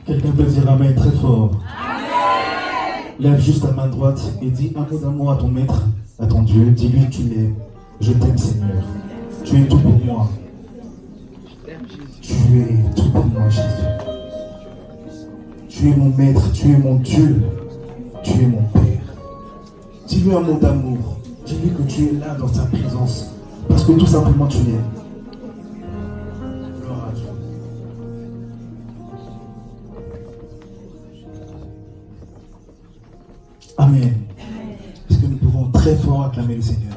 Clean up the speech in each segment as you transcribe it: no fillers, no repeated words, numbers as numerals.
Quelqu'un peut dire Amen très fort. Amen. Lève juste ta main droite et dis un mot d'amour à ton maître, à ton Dieu. Dis-lui que tu l'aimes. Je t'aime, Seigneur. Tu es tout pour moi. Tu es tout pour moi, Jésus. Tu es mon maître, tu es mon Dieu. Tu es mon Père. Dis-lui un mot d'amour. Dis-lui que tu es là dans sa présence. Parce que tout simplement tu l'aimes. Gloire à Dieu. Amen. Est-ce que nous pouvons très fort acclamer le Seigneur?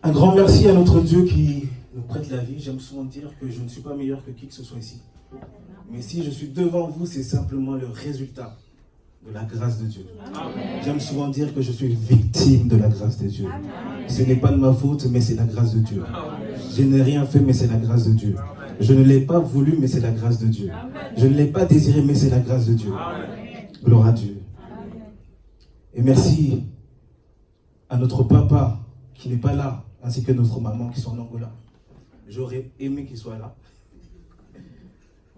Un grand merci à notre Dieu qui nous prête la vie. J'aime souvent dire que je ne suis pas meilleur que qui que ce soit ici. Mais si je suis devant vous, c'est simplement le résultat de la grâce de Dieu. J'aime souvent dire que je suis victime de la grâce de Dieu. Ce n'est pas de ma faute, mais c'est la grâce de Dieu. Je n'ai rien fait, mais c'est la grâce de Dieu. Je ne l'ai pas voulu, mais c'est la grâce de Dieu. Je ne l'ai pas désiré, mais c'est la grâce de Dieu. Gloire à Dieu. Et merci à notre papa qui n'est pas là, ainsi que notre maman qui sont en Angola. J'aurais aimé qu'ils soient là.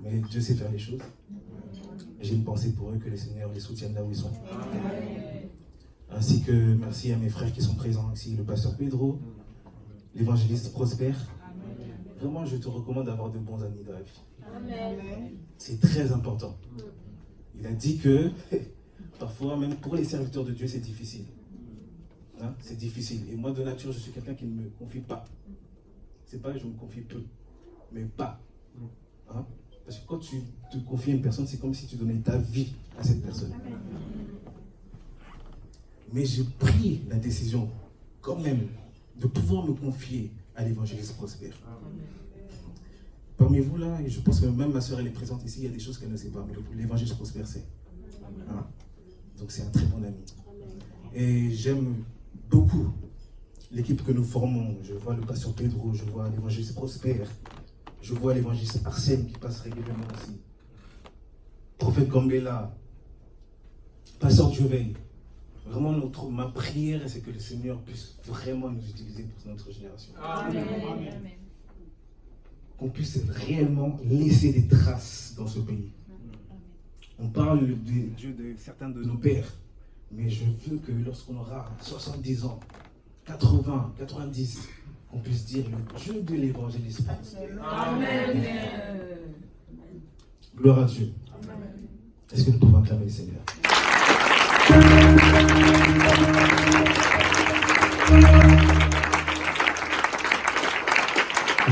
Mais Dieu sait faire les choses. J'ai une pensée pour eux, que le Seigneur les soutienne là où ils sont. Ainsi que merci à mes frères qui sont présents ici, le pasteur Pedro, l'évangéliste Prosper. Vraiment, je te recommande d'avoir de bons amis dans la vie. C'est très important. Il a dit que parfois, même pour les serviteurs de Dieu, c'est difficile. Hein? C'est difficile. Et moi, de nature, je suis quelqu'un qui ne me confie pas. C'est pas que je me confie peu, mais pas. Hein? Parce que quand tu te confies à une personne, c'est comme si tu donnais ta vie à cette personne. Mais j'ai pris la décision, quand même, de pouvoir me confier à l'évangéliste Prosper. Parmi vous là, et je pense que même ma soeur elle est présente ici, il y a des choses qu'elle ne sait pas, mais l'évangéliste Prosper sait. Hein? Donc c'est un très bon ami. Et j'aime beaucoup l'équipe que nous formons. Je vois le pasteur Pedro, je vois l'évangéliste Prosper, je vois l'évangéliste Arsène qui passe régulièrement aussi. Prophète Gambela, pasteur Dioveil. Vraiment, ma prière, c'est que le Seigneur puisse vraiment nous utiliser pour notre génération. Amen. Qu'on puisse réellement laisser des traces dans ce pays. On parle de Dieu de certains de nos pères, mais je veux que lorsqu'on aura 70 ans, 80, 90, qu'on puisse dire le Dieu de l'évangéliste. Amen. Gloire à Dieu. Est-ce que nous pouvons acclamer le Seigneur? Je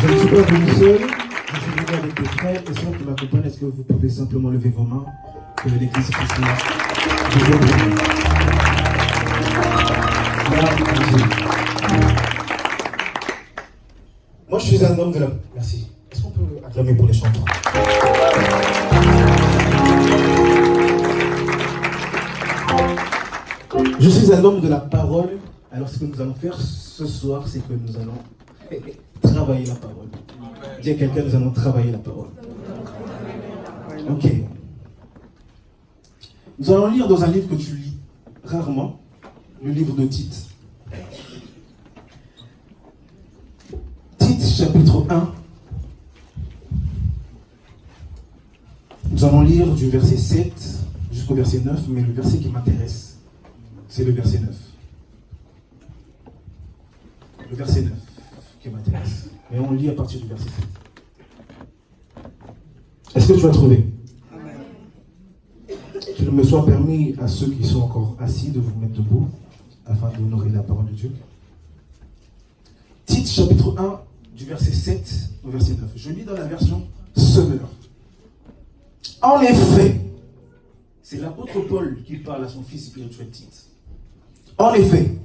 ne suis pas venu seul, je suis venu avec des frères et sœurs qui m'accompagnent. Est-ce que vous pouvez simplement lever vos mains, que l'église puisse là. Moi je suis un homme de la... Merci. Est-ce qu'on peut acclamer pour les chanteurs? Je suis un homme de la parole. Alors ce que nous allons faire ce soir, c'est que nous allons travailler la parole. Dis à quelqu'un, nous allons travailler la parole. Ok. Nous allons lire dans un livre que tu lis rarement, le livre de Tite. Tite, chapitre 1. Nous allons lire du verset 7 jusqu'au verset 9, mais le verset qui m'intéresse, c'est le verset 9. Le verset 9 qui m'intéresse. Et on lit à partir du verset 7. Est-ce que tu as trouvé? Qu'il me soit permis à ceux qui sont encore assis de vous mettre debout afin d'honorer la parole de Dieu. Tite chapitre 1 du verset 7 au verset 9. Je lis dans la version Semeur. En effet, c'est l'apôtre Paul qui parle à son fils spirituel Tite. En effet,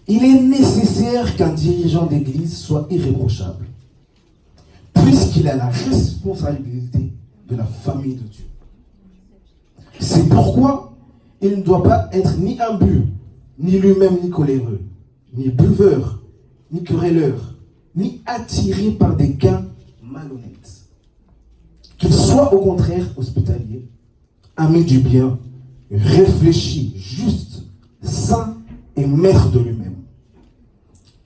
il est nécessaire qu'un dirigeant d'église soit irréprochable, puisqu'il a la responsabilité de la famille de Dieu. C'est pourquoi il ne doit pas être ni imbu, ni lui-même ni coléreux, ni buveur, ni querelleur, ni attiré par des gains malhonnêtes. Qu'il soit au contraire hospitalier, ami du bien, réfléchi, juste, saint et maître de lui-même.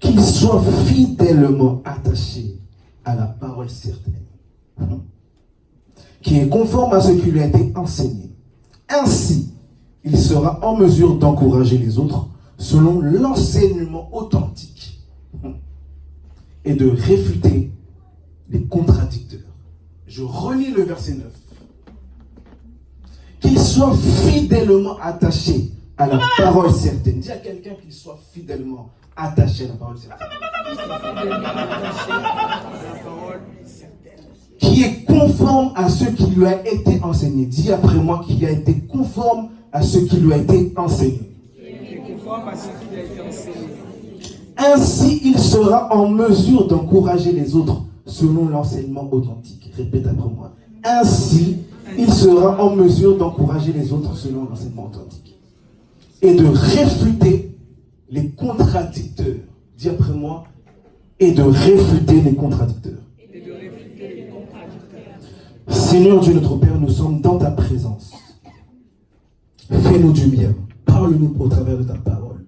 Qu'il soit fidèlement attaché à la parole certaine, qui est conforme à ce qui lui a été enseigné. Ainsi, il sera en mesure d'encourager les autres selon l'enseignement authentique et de réfuter les contradicteurs. Je relis le verset 9. Qu'il soit fidèlement attaché à la parole certaine. Dis à quelqu'un qu'il soit fidèlement attaché à la parole certaine. Qui est conforme à ce qui lui a été enseigné. Dis après moi, qui a été conforme à ce qui lui a été enseigné. Ainsi, il sera en mesure d'encourager les autres selon l'enseignement authentique. Répète après moi. Ainsi, il sera en mesure d'encourager les autres selon l'enseignement authentique. Et de réfuter les contradicteurs. Dis après moi. Et de réfuter les contradicteurs. Seigneur Dieu notre Père, nous sommes dans ta présence. Fais-nous du bien. Parle-nous au travers de ta parole.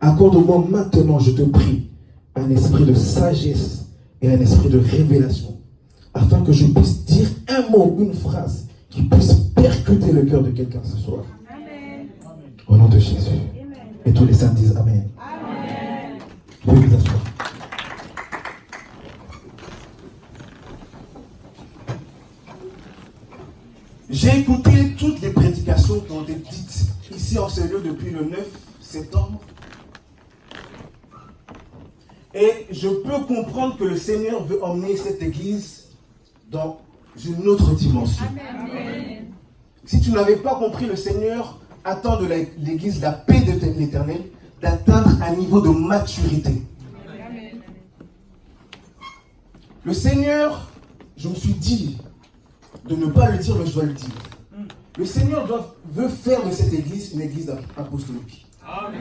Accorde-moi maintenant, je te prie, un esprit de sagesse et un esprit de révélation, afin que je puisse dire un mot, une phrase, qui puisse percuter le cœur de quelqu'un ce soir. Amen. Au nom de Jésus. Amen. Et tous les saints disent Amen. Amen. Vous pouvez vous asseoir. J'ai écouté toutes les prédications qui ont été dites ici en ce lieu depuis le 9 septembre. Et je peux comprendre que le Seigneur veut emmener cette église dans une autre dimension. Amen. Si tu n'avais pas compris, le Seigneur attend de l'église la paix de l'Éternel, d'atteindre un niveau de maturité. Amen. Le Seigneur, je me suis dit, de ne pas le dire, mais je dois le dire. Le Seigneur veut faire de cette église une église apostolique. Amen.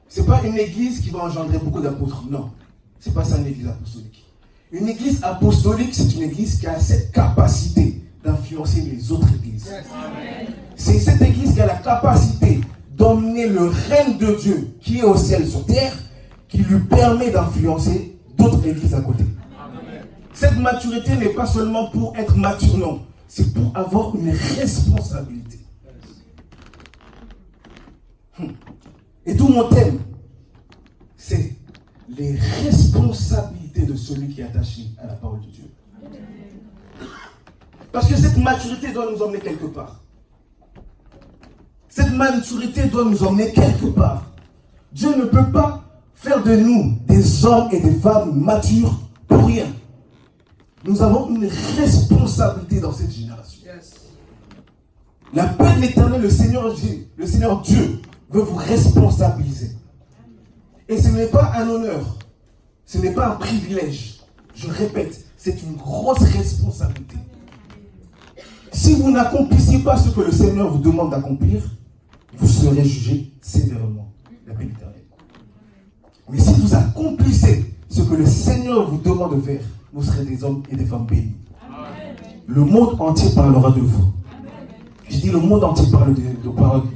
Ce n'est pas une église qui va engendrer beaucoup d'apôtres. Non. Ce n'est pas ça une église apostolique. Une église apostolique, c'est une église qui a cette capacité d'influencer les autres églises. Yes. C'est cette église qui a la capacité d'emmener le règne de Dieu qui est au ciel sur terre, qui lui permet d'influencer d'autres églises à côté. Amen. Cette maturité n'est pas seulement pour être mature, non. C'est pour avoir une responsabilité. Et tout mon thème, c'est les responsabilités de celui qui est attaché à la parole de Dieu. Parce que cette maturité doit nous emmener quelque part. Cette maturité doit nous emmener quelque part. Dieu ne peut pas faire de nous des hommes et des femmes matures pour rien. Nous avons une responsabilité dans cette génération. Yes. La paix de l'Éternel, le Seigneur Dieu, veut vous responsabiliser. Et ce n'est pas un honneur, ce n'est pas un privilège. Je répète, c'est une grosse responsabilité. Si vous n'accomplissez pas ce que le Seigneur vous demande d'accomplir, vous serez jugé sévèrement. La paix de l'Éternel. Mais si vous accomplissez ce que le Seigneur vous demande de faire, vous serez des hommes et des femmes bénis. Amen. Le monde entier parlera de vous. Amen. Je dis le monde entier parle de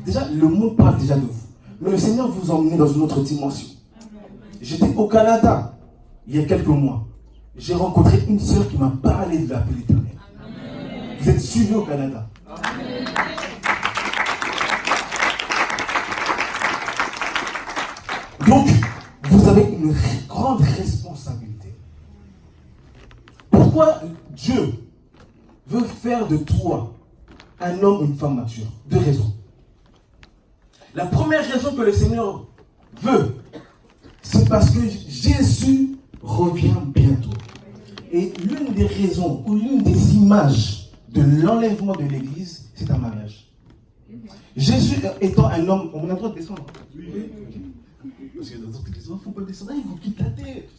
déjà, le monde parle déjà de vous. Mais le Seigneur vous emmène dans une autre dimension. Amen. J'étais au Canada il y a quelques mois. J'ai rencontré une sœur qui m'a parlé de la paix de l'Éternel. Vous êtes suivis au Canada. Amen. Donc, vous avez une grande responsabilité. Pourquoi Dieu veut faire de toi un homme ou une femme mature? Deux raisons. La première raison que le Seigneur veut, c'est parce que Jésus revient bientôt. Et l'une des raisons ou l'une des images de l'enlèvement de l'Église, c'est un mariage. Jésus étant un homme, on a le droit de descendre. Oui. Parce que dans d'autres églises, il ne faut pas descendre, ils vous quittent la tête.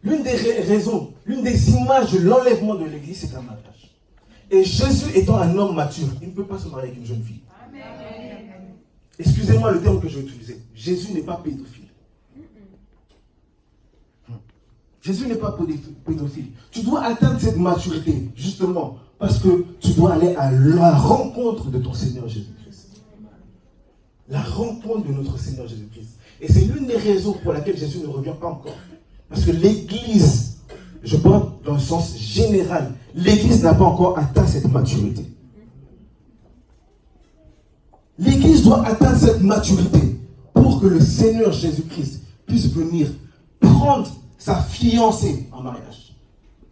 L'une des raisons, l'une des images de l'enlèvement de l'Église, c'est un mariage. Et Jésus étant un homme mature, il ne peut pas se marier avec une jeune fille. Amen. Excusez-moi le terme que je vais utiliser. Jésus n'est pas pédophile. Jésus n'est pas pédophile. Tu dois atteindre cette maturité, justement, parce que tu dois aller à la rencontre de ton Seigneur Jésus-Christ. la rencontre de notre Seigneur Jésus-Christ. Et c'est l'une des raisons pour laquelle Jésus ne revient pas encore. Parce que l'Église, je parle dans le sens général, l'Église n'a pas encore atteint cette maturité. L'Église doit atteindre cette maturité pour que le Seigneur Jésus-Christ puisse venir prendre sa fiancée en mariage.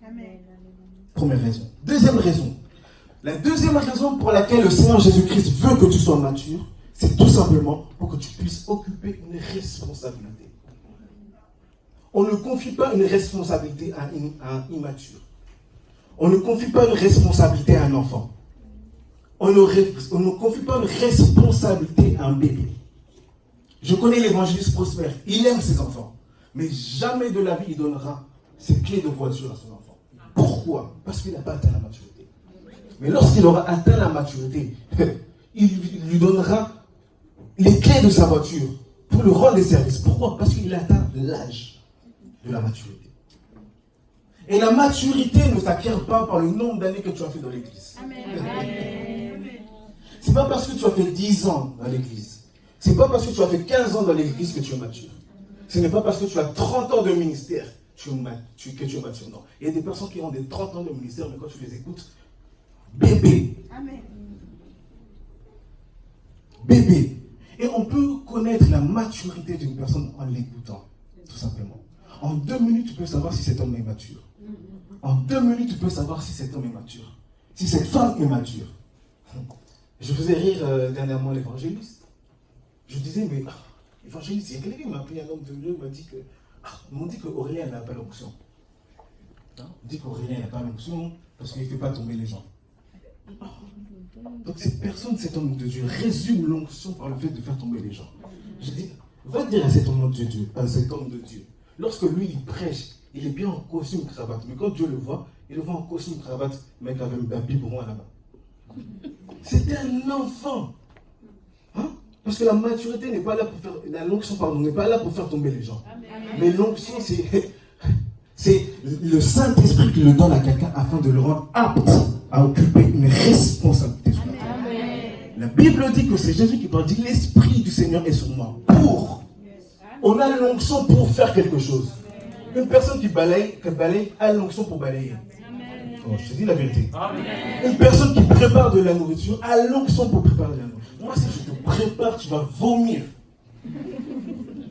Amen. Première raison. Deuxième raison. La deuxième raison pour laquelle le Seigneur Jésus-Christ veut que tu sois mature, c'est tout simplement pour que tu puisses occuper une responsabilité. On ne confie pas une responsabilité à un immature. On ne confie pas une responsabilité à un enfant. On ne confie pas une responsabilité à un bébé. Je connais l'évangéliste Prospère. Il aime ses enfants. Mais jamais de la vie il donnera ses clés de voiture à son enfant. Pourquoi? Parce qu'il n'a pas atteint la maturité. Mais lorsqu'il aura atteint la maturité, il lui donnera les clés de sa voiture pour lui rendre des services. Pourquoi? Parce qu'il atteint l'âge de la maturité. Et la maturité ne s'acquiert pas par le nombre d'années que tu as fait dans l'église. C'est pas parce que tu as fait 10 ans dans l'église. C'est pas parce que tu as fait 15 ans dans l'église que tu es mature. Ce n'est pas parce que tu as 30 ans de ministère que tu es mature. Non. Il y a des personnes qui ont des 30 ans de ministère, mais quand tu les écoutes, bébé. Amen. Bébé. Et on peut connaître la maturité d'une personne en l'écoutant, tout simplement. En 2 minutes, tu peux savoir si cet homme est mature. En 2 minutes, tu peux savoir si cet homme est mature. Si cette femme est mature. Je faisais rire dernièrement l'évangéliste. Je disais, mais évangéliste, il y a quelqu'un qui m'a appelé un homme de Dieu, m'a dit que m'ont dit qu'Aurélien n'a pas l'onction. On dit qu'Aurélien n'a pas l'onction parce qu'il ne fait pas tomber les gens. Donc cette personne, cet homme de Dieu, résume l'onction par le fait de faire tomber les gens. Je dis, va dire à cet homme de Dieu, lorsque lui il prêche, il est bien en costume cravate, mais quand Dieu le voit en costume cravate, mec avec un biberon à la main. C'était un enfant. Hein? Parce que la maturité n'est pas là pour faire, l'onction n'est pas là pour faire tomber les gens. Amen. Mais l'onction, c'est le Saint-Esprit qui le donne à quelqu'un afin de le rendre apte à occuper une responsabilité sur la terre. La Bible dit que c'est Jésus qui parle, dit l'Esprit du Seigneur est sur moi. On a l'onction pour faire quelque chose. Une personne qui balaye a l'onction pour balayer. Oh, je te dis la vérité. Amen. Une personne qui prépare de la nourriture a l'onction pour préparer de la nourriture. Moi, si je te prépare, tu vas vomir.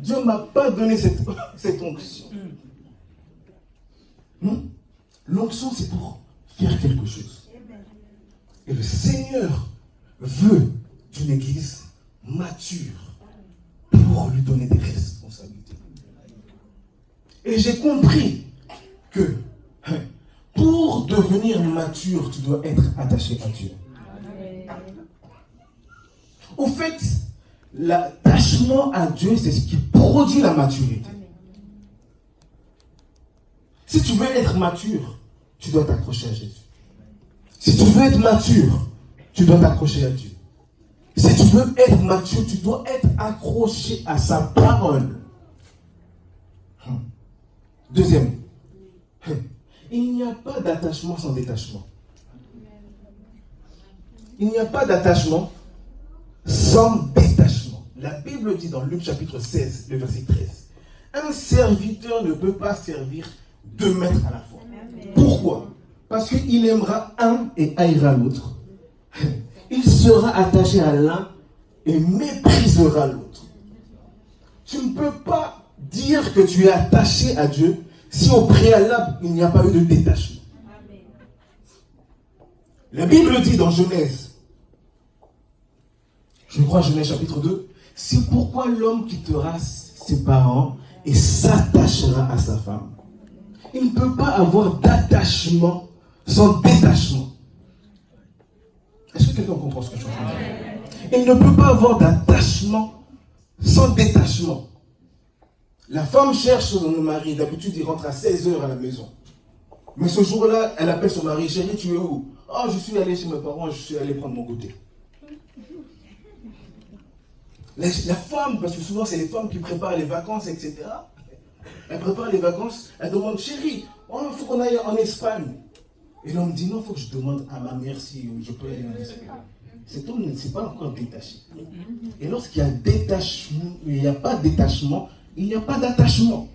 Dieu ne m'a pas donné cette onction. L'onction, c'est pour faire quelque chose. Et le Seigneur veut d'une église mature pour lui donner des responsabilités. Et j'ai compris que pour devenir mature, tu dois être attaché à Dieu. Au fait, l'attachement à Dieu, c'est ce qui produit la maturité. Si tu veux être mature, tu dois t'accrocher à Jésus. Si tu veux être mature, tu dois t'accrocher à Dieu. Si tu veux être mature, tu dois être accroché à sa parole. Deuxième, il n'y a pas d'attachement sans détachement. Il n'y a pas d'attachement sans détachement. La Bible dit dans Luc chapitre 16, le verset 13, un serviteur ne peut pas servir 2 maîtres à la fois. Pourquoi? Parce qu'il aimera un et haïra l'autre. Il sera attaché à l'un et méprisera l'autre. Tu ne peux pas dire que tu es attaché à Dieu si au préalable il n'y a pas eu de détachement. La Bible dit dans Genèse, je crois Genèse chapitre 2, c'est pourquoi l'homme quittera ses parents et s'attachera à sa femme. Il ne peut pas avoir d'attachement sans détachement. Est-ce que quelqu'un comprend ce que je suis en train de dire? Il ne peut pas avoir d'attachement sans détachement. La femme cherche son mari, d'habitude il rentre à 16h à la maison. Mais ce jour-là, elle appelle son mari, chérie, tu es où? Oh, je suis allé chez mes parents, je suis allé prendre mon goûter. La femme, parce que souvent c'est les femmes qui préparent les vacances, etc. Elle prépare les vacances, elle demande, chérie, il faut qu'on aille en Espagne. Et l'homme dit, non, il faut que je demande à ma mère si je peux aller en Espagne. cet homme ne s'est pas encore détaché. Et lorsqu'il y a détachement, il n'y a pas détachement, il n'y a pas d'attachement.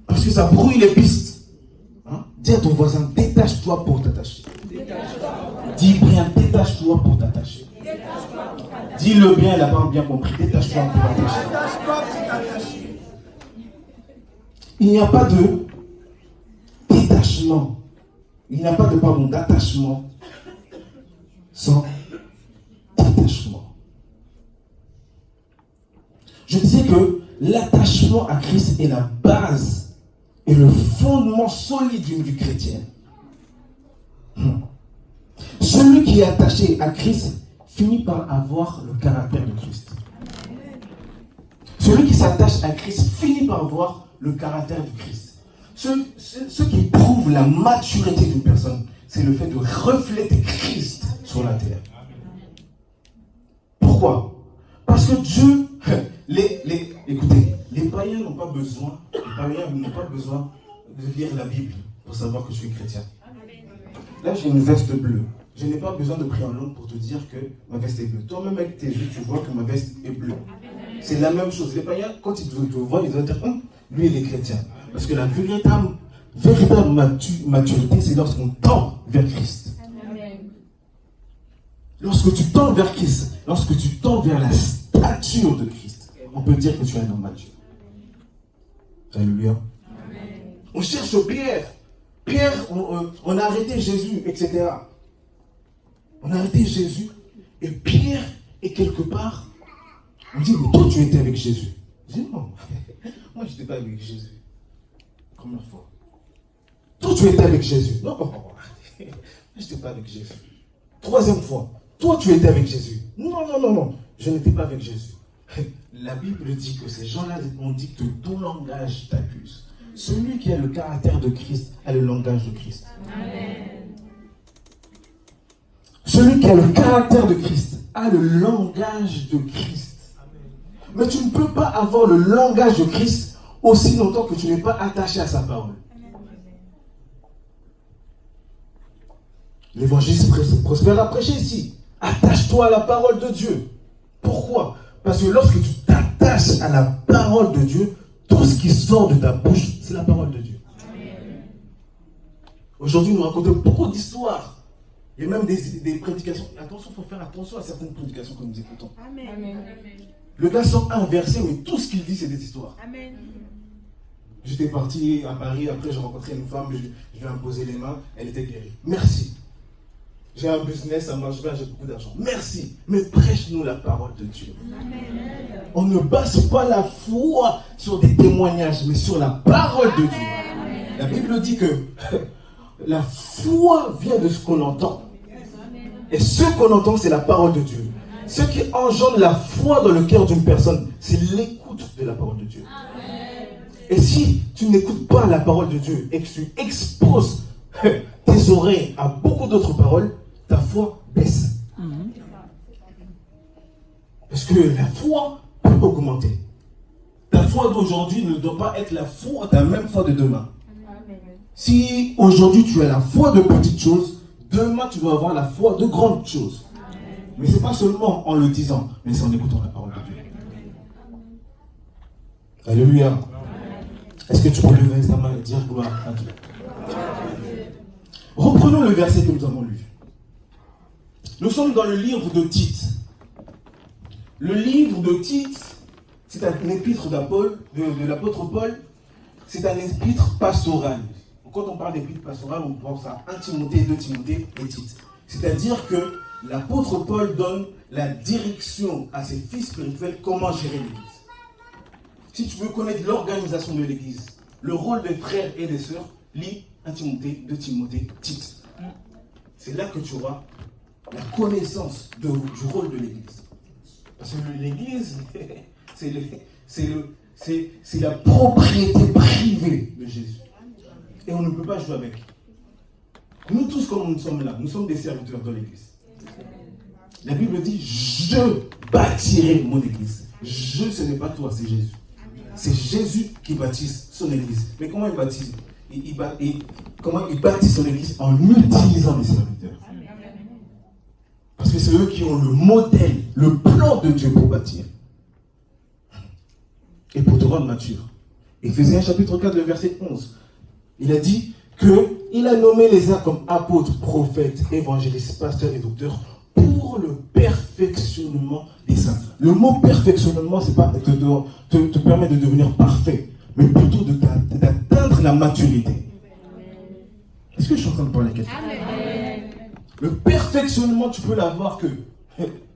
Parce que ça brouille les pistes. Hein? Dis à ton voisin, détache-toi pour t'attacher. Dis bien, détache-toi pour t'attacher. Dis-le bien, il n'a pas bien compris. Détache-toi pour t'attacher. Il n'y a pas de détachement. Il n'y a pas de d'attachement sans détachement. Je disais que l'attachement à Christ est la base et le fondement solide d'une vie chrétienne. Celui qui est attaché à Christ finit par avoir le caractère de Christ. Celui qui s'attache à Christ finit par avoir le caractère de Christ. Ce qui prouve la maturité d'une personne, c'est le fait de refléter Christ sur la terre. Pourquoi? Parce que Dieu, écoutez, les païens n'ont pas besoin de lire la Bible pour savoir que je suis chrétien. Là, j'ai une veste bleue. Je n'ai pas besoin de prier en langue pour te dire que ma veste est bleue. Toi-même, avec tes yeux, tu vois que ma veste est bleue. C'est la même chose. Les païens, quand ils te voient, ils vont dire, lui, il est chrétien. Parce que la véritable maturité, c'est lorsqu'on tend vers Christ. Lorsque tu tends vers Christ, lorsque tu tends vers la stature de Christ, on peut dire que tu es un homme mature. Alléluia. On cherche Pierre. Pierre, on a arrêté Jésus, etc. On a arrêté Jésus. Et Pierre est quelque part. On dit, mais toi, tu étais avec Jésus. Je dis, non. Moi, je n'étais pas avec Jésus. Première fois. Toi, tu étais avec Jésus. Non, moi, je n'étais pas avec Jésus. Troisième fois. Toi, tu étais avec Jésus. Non. Je n'étais pas avec Jésus. La Bible dit que ces gens-là ont dit que ton langage t'accuse. Celui qui a le caractère de Christ a le langage de Christ. Amen. Celui qui a le caractère de Christ a le langage de Christ. Mais tu ne peux pas avoir le langage de Christ aussi longtemps que tu n'es pas attaché à sa parole. L'évangile Prospère a prêché ici. Attache-toi à la parole de Dieu. Pourquoi? Parce que lorsque tu t'attaches à la parole de Dieu, tout ce qui sort de ta bouche, c'est la parole de Dieu. Amen. Aujourd'hui, nous racontons beaucoup d'histoires. Il y a même des prédications. Attention, il faut faire attention à certaines prédications que nous écoutons. Amen. Le gars sort un verset, mais tout ce qu'il dit, c'est des histoires. Amen. J'étais parti à Paris, après j'ai rencontré une femme, je lui ai imposé les mains, elle était guérie. Merci. J'ai un business, ça marche bien, j'ai beaucoup d'argent. Merci. Mais prêche-nous la parole de Dieu. Amen. On ne base pas la foi sur des témoignages, mais sur la parole de Dieu. Amen. La Bible dit que la foi vient de ce qu'on entend. Et ce qu'on entend, c'est la parole de Dieu. Ce qui engendre la foi dans le cœur d'une personne, c'est l'écoute de la parole de Dieu. Amen. Et si tu n'écoutes pas la parole de Dieu et que tu exposes tes oreilles à beaucoup d'autres paroles, ta foi baisse. Parce que la foi peut augmenter. Ta foi d'aujourd'hui ne doit pas être la même foi de demain. Si aujourd'hui tu as la foi de petites choses, demain tu dois avoir la foi de grandes choses. Mais ce n'est pas seulement en le disant, mais c'est en écoutant la parole de Dieu. Alléluia. Est-ce que tu peux lever ta main et dire gloire à Dieu? Reprenons le verset que nous avons lu. Nous sommes dans le livre de Tite. Le livre de Tite, c'est un épître de l'apôtre Paul, c'est un épître pastoral. Quand on parle d'épître pastoral, on pense à 1 Timothée, 2 Timothée et Tite. C'est-à-dire que l'apôtre Paul donne la direction à ses fils spirituels comment gérer l'église. Si tu veux connaître l'organisation de l'église, le rôle des frères et des sœurs, lis 1 Timothée, 2 Timothée, Tite. C'est là que tu auras la connaissance du rôle de l'église. Parce que l'église, c'est la propriété privée de Jésus. Et on ne peut pas jouer avec. Nous tous, comme nous sommes là, nous sommes des serviteurs de l'église. La Bible dit, je bâtirai mon église. Je, ce n'est pas toi, c'est Jésus. C'est Jésus qui bâtisse son église. Mais comment il bâtisse? Comment il bâtit son église? En utilisant les serviteurs. Parce que c'est eux qui ont le modèle, le plan de Dieu pour bâtir. Et pour te rendre mature. Éphésiens chapitre 4, le verset 11. Il a dit qu'il a nommé les uns comme apôtres, prophètes, évangélistes, pasteurs et docteurs pour le perfectionnement des saints. Le mot perfectionnement, c'est pas te permet de devenir parfait, mais plutôt d'atteindre la maturité. Est-ce que je suis en train de parler à quelqu'un? Le perfectionnement, tu peux l'avoir que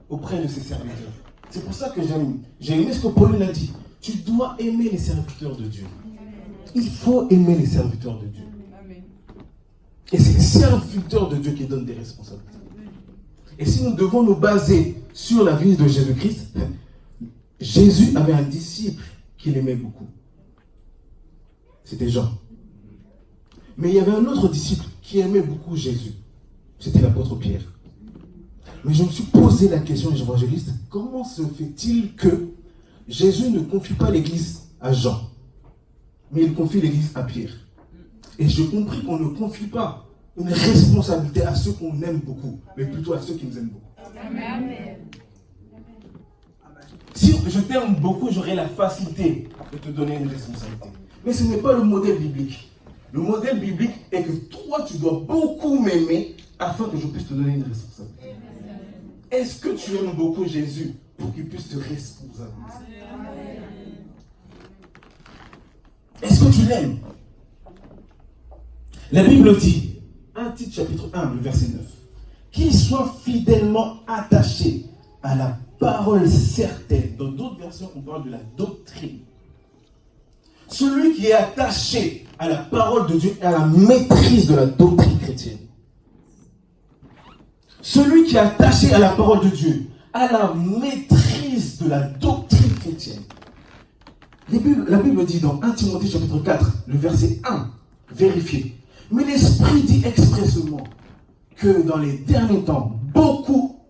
auprès de ses serviteurs. C'est pour ça que j'ai aimé ce que Pauline a dit. Tu dois aimer les serviteurs de Dieu. Il faut aimer les serviteurs de Dieu. Et c'est les serviteurs de Dieu qui donnent des responsabilités. Et si nous devons nous baser sur la vie de Jésus-Christ, Jésus avait un disciple qu'il aimait beaucoup. C'était Jean. Mais il y avait un autre disciple qui aimait beaucoup Jésus. C'était l'apôtre Pierre. Mais je me suis posé la question, évangéliste, comment se fait-il que Jésus ne confie pas l'église à Jean, mais il confie l'église à Pierre? Et j'ai compris qu'on ne confie pas une responsabilité à ceux qu'on aime beaucoup, mais plutôt à ceux qui nous aiment beaucoup. Amen. Si je t'aime beaucoup, j'aurai la facilité de te donner une responsabilité. Mais ce n'est pas le modèle biblique. Le modèle biblique est que toi, tu dois beaucoup m'aimer afin que je puisse te donner une responsabilité. Est-ce que tu aimes beaucoup Jésus pour qu'il puisse te responsabiliser? Est-ce que tu l'aimes? La Bible dit, 1 Tite chapitre 1, le verset 9, qu'il soit fidèlement attaché à la parole certaine. Dans d'autres versions, on parle de la doctrine. Celui qui est attaché à la parole de Dieu et à la maîtrise de la doctrine chrétienne. Celui qui est attaché à la parole de Dieu, à la maîtrise de la doctrine chrétienne. La Bible dit dans 1 Timothée chapitre 4, le verset 1, vérifiez. Mais l'Esprit dit expressément que dans les derniers temps, beaucoup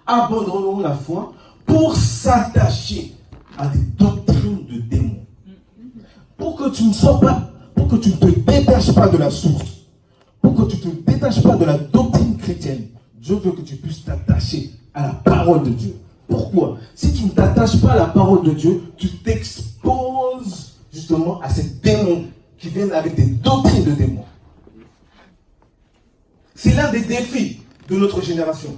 abandonneront la foi pour s'attacher à des doctrines de démons. Pour que tu ne te détaches pas de la source, pour que tu ne te détaches pas de la doctrine chrétienne, Dieu veut que tu puisses t'attacher à la parole de Dieu. Pourquoi? Si tu ne t'attaches pas à la parole de Dieu, tu t'exposes justement à ces démons qui viennent avec des doctrines de démons. C'est l'un des défis de notre génération.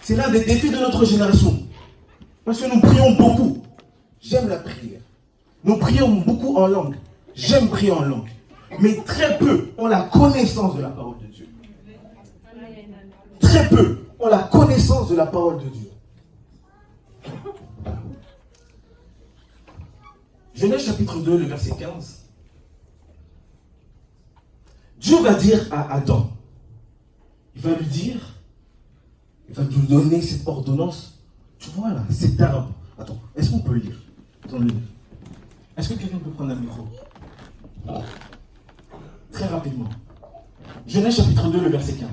C'est l'un des défis de notre génération. Parce que nous prions beaucoup. J'aime la prière. Nous prions beaucoup en langue. J'aime prier en langue. Mais très peu ont la connaissance de la parole de Dieu. Très peu ont la connaissance de la parole de Dieu. Genèse chapitre 2, le verset 15. Dieu va dire à Adam, il va lui donner cette ordonnance. Tu vois là, cet arbre. Attends, est-ce qu'on peut le lire? Est-ce que quelqu'un peut prendre un micro? Très rapidement. Genèse chapitre 2, le verset 15.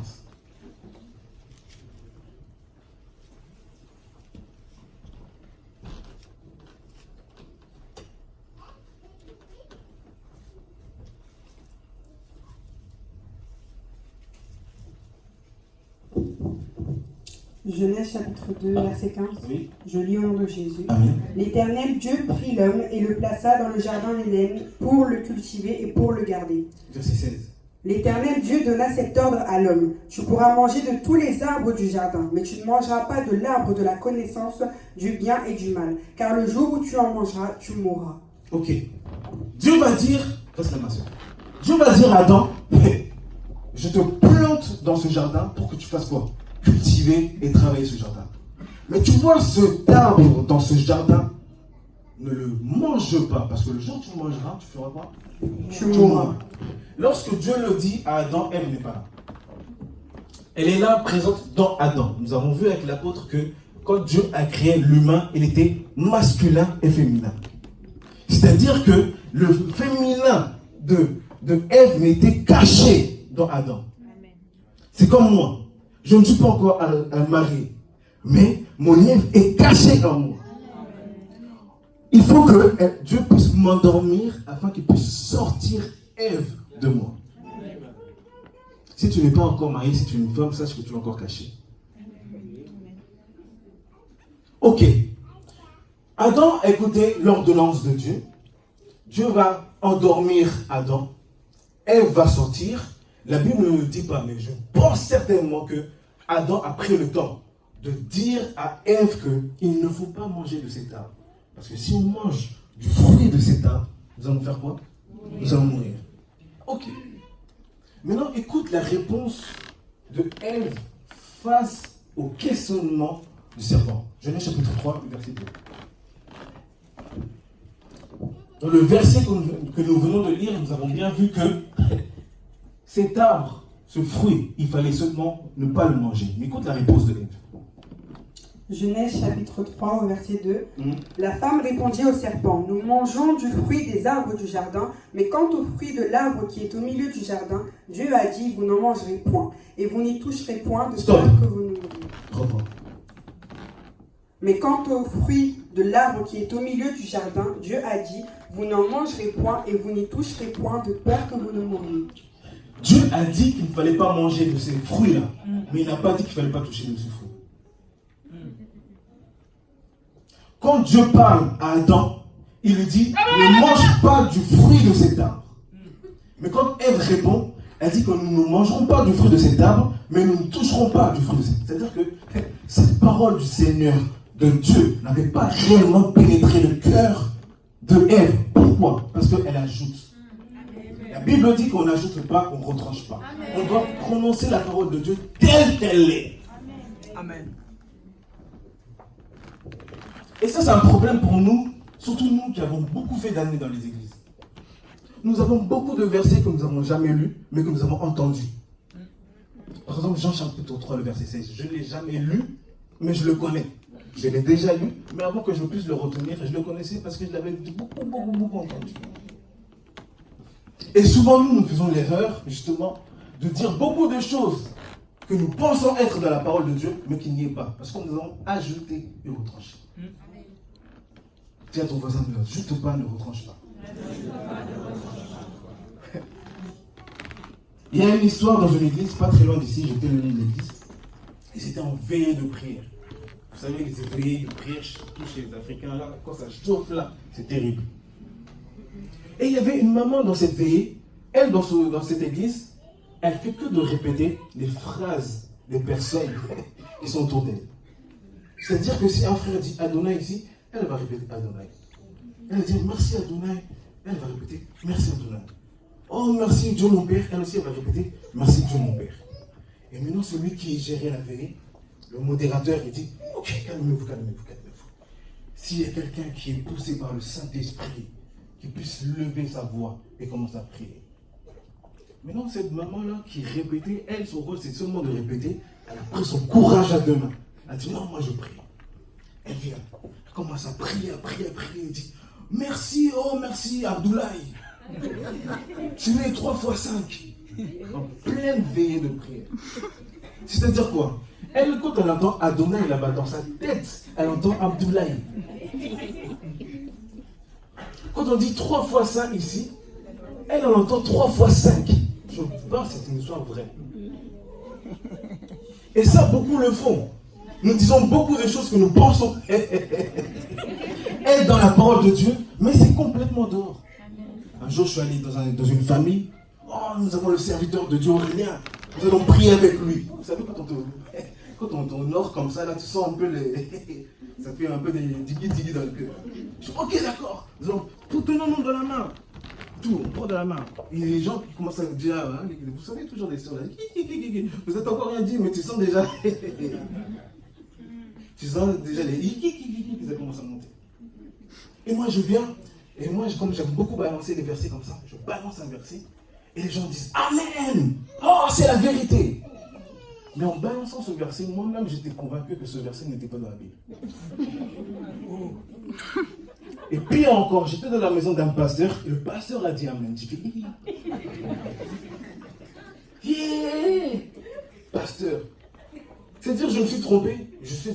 Genèse chapitre 2, verset 15. Oui. Je lis au nom de Jésus. Amen. L'Éternel Dieu prit l'homme et le plaça dans le jardin d'Éden pour le cultiver et pour le garder. Verset 16. L'Éternel Dieu donna cet ordre à l'homme. Tu pourras manger de tous les arbres du jardin, mais tu ne mangeras pas de l'arbre de la connaissance du bien et du mal, car le jour où tu en mangeras, tu mourras. Ok. Dieu va dire, Dieu va dire à Adam, je te plante dans ce jardin pour que tu fasses quoi? Cultiver et travailler ce jardin. Mais tu vois cet arbre dans ce jardin, ne le mange pas, parce que le jour où tu mangeras, tu feras quoi? Tu mourras. Lorsque Dieu le dit à Adam, Ève n'est pas là. Elle est là, présente dans Adam. Nous avons vu avec l'apôtre que quand Dieu a créé l'humain, il était masculin et féminin. C'est-à-dire que le féminin de Ève n'était caché dans Adam. C'est comme moi. Je ne suis pas encore un mari, mais mon Ève est caché en moi. Il faut que Dieu puisse m'endormir afin qu'il puisse sortir Ève de moi. Si tu n'es pas encore marié, si tu es une femme, sache que tu es encore caché. Ok. Adam a écouté l'ordonnance de Dieu. Dieu va endormir Adam. Ève va sortir. La Bible ne le dit pas, mais je pense certainement que Adam a pris le temps de dire à Ève qu'il ne faut pas manger de cet arbre. Parce que si on mange du fruit de cet arbre, nous allons faire quoi? Nous allons mourir. Ok. Maintenant, écoute la réponse de Ève face au questionnement du serpent. Genèse chapitre 3, verset 2. Dans le verset que nous venons de lire, nous avons bien vu que cet arbre, ce fruit, il fallait seulement ne pas le manger. Mais écoute la réponse de Ève. Genèse chapitre 3 au verset 2. La femme répondit au serpent, nous mangeons du fruit des arbres du jardin, mais quant au fruit de l'arbre qui est au milieu du jardin, Dieu a dit, vous n'en mangerez point, et vous n'y toucherez point de peur que vous ne mouriez. Reprends. Mais quant au fruit de l'arbre qui est au milieu du jardin, Dieu a dit, vous n'en mangerez point, et vous n'y toucherez point de peur que vous ne mouriez. Dieu a dit qu'il ne fallait pas manger de ces fruits-là, mais il n'a pas dit qu'il ne fallait pas toucher de ces fruits. Quand Dieu parle à Adam, il lui dit, ne mange pas du fruit de cet arbre. Mais quand Ève répond, elle dit que nous ne mangerons pas du fruit de cet arbre, mais nous ne toucherons pas du fruit de cet arbre. C'est-à-dire que cette parole du Seigneur, de Dieu, n'avait pas réellement pénétré le cœur de Ève. Pourquoi? Parce qu'elle ajoute. La Bible dit qu'on n'ajoute pas, qu'on ne retranche pas. On doit prononcer la parole de Dieu telle qu'elle est. Amen. Et ça, c'est un problème pour nous, surtout nous qui avons beaucoup fait d'années dans les églises. Nous avons beaucoup de versets que nous n'avons jamais lus, mais que nous avons entendus. Par exemple, Jean chapitre 3, le verset 16. Je ne l'ai jamais lu, mais je le connais. Je l'ai déjà lu, mais avant que je puisse le retenir, je le connaissais parce que je l'avais beaucoup entendu. Et souvent, nous faisons l'erreur, justement, de dire beaucoup de choses que nous pensons être dans la parole de Dieu, mais qu'il n'y est pas. Parce qu'on nous a ajouté et retranché. Dis à ton voisin, ne ajoute pas, ne retranche pas. Il y a une histoire dans une église, pas très loin d'ici, j'étais le de l'église, et c'était en veillée de prière. Vous savez, les veillées de prière, surtout chez les Africains, là, quand ça chauffe là, c'est terrible. Et il y avait une maman dans cette veillée, elle, dans cette église, elle fait que de répéter les phrases des personnes qui sont autour d'elle. C'est-à-dire que si un frère dit Adonai ici, elle va répéter Adonai. Elle va dire merci Adonai, elle va répéter merci Adonai. Oh merci Dieu mon Père, elle aussi elle va répéter merci Dieu mon Père. Et maintenant celui qui gérait la veillée, le modérateur, il dit ok, calmez-vous. S'il y a quelqu'un qui est poussé par le Saint-Esprit, qui puisse lever sa voix et commencer à prier. Maintenant, cette maman-là qui répétait, elle, son rôle, c'est seulement de répéter. Elle a pris son courage à deux mains. Elle dit, non, moi je prie. Elle vient, elle commence à prier. Elle dit, merci, oh merci, Abdoulaye. Tu es 3 fois 5. En pleine veillée de prière. C'est-à-dire quoi? Elle, quand elle entend Adonai là-bas dans sa tête, elle entend Abdoulaye. Quand on dit 3 fois 5 ici, elle en entend 3 fois 5. Je pense que c'est une histoire vraie. Et ça, beaucoup le font. Nous disons beaucoup de choses que nous pensons être dans la parole de Dieu, mais c'est complètement dehors. Un jour, je suis allé dans une famille. Oh, nous avons le serviteur de Dieu Aurélien. Nous allons prier avec lui. Vous savez, quand on t'honore comme ça, là, tu sens un peu les... ça fait un peu des digui-digui dans le cœur. Je dis, ok, d'accord. Nous allons... Tenons-nous dans la main. Tout, on prend de la main. Et les gens qui commencent à dire, hein, vous savez toujours des histoires. Vous n'êtes encore rien dit, mais tu sens déjà... tu sens déjà les... qui ça commence à monter. Et moi, je viens... Et moi, comme j'aime beaucoup balancer des versets comme ça, je balance un verset et les gens disent Amen! Oh, c'est la vérité! Mais en balançant ce verset, moi-même, j'étais convaincu que ce verset n'était pas dans la Bible. Et pire encore, j'étais dans la maison d'un pasteur et le pasteur a dit Amen. J'ai fait yeah! Pasteur! C'est-à-dire, je me suis trompé, je suis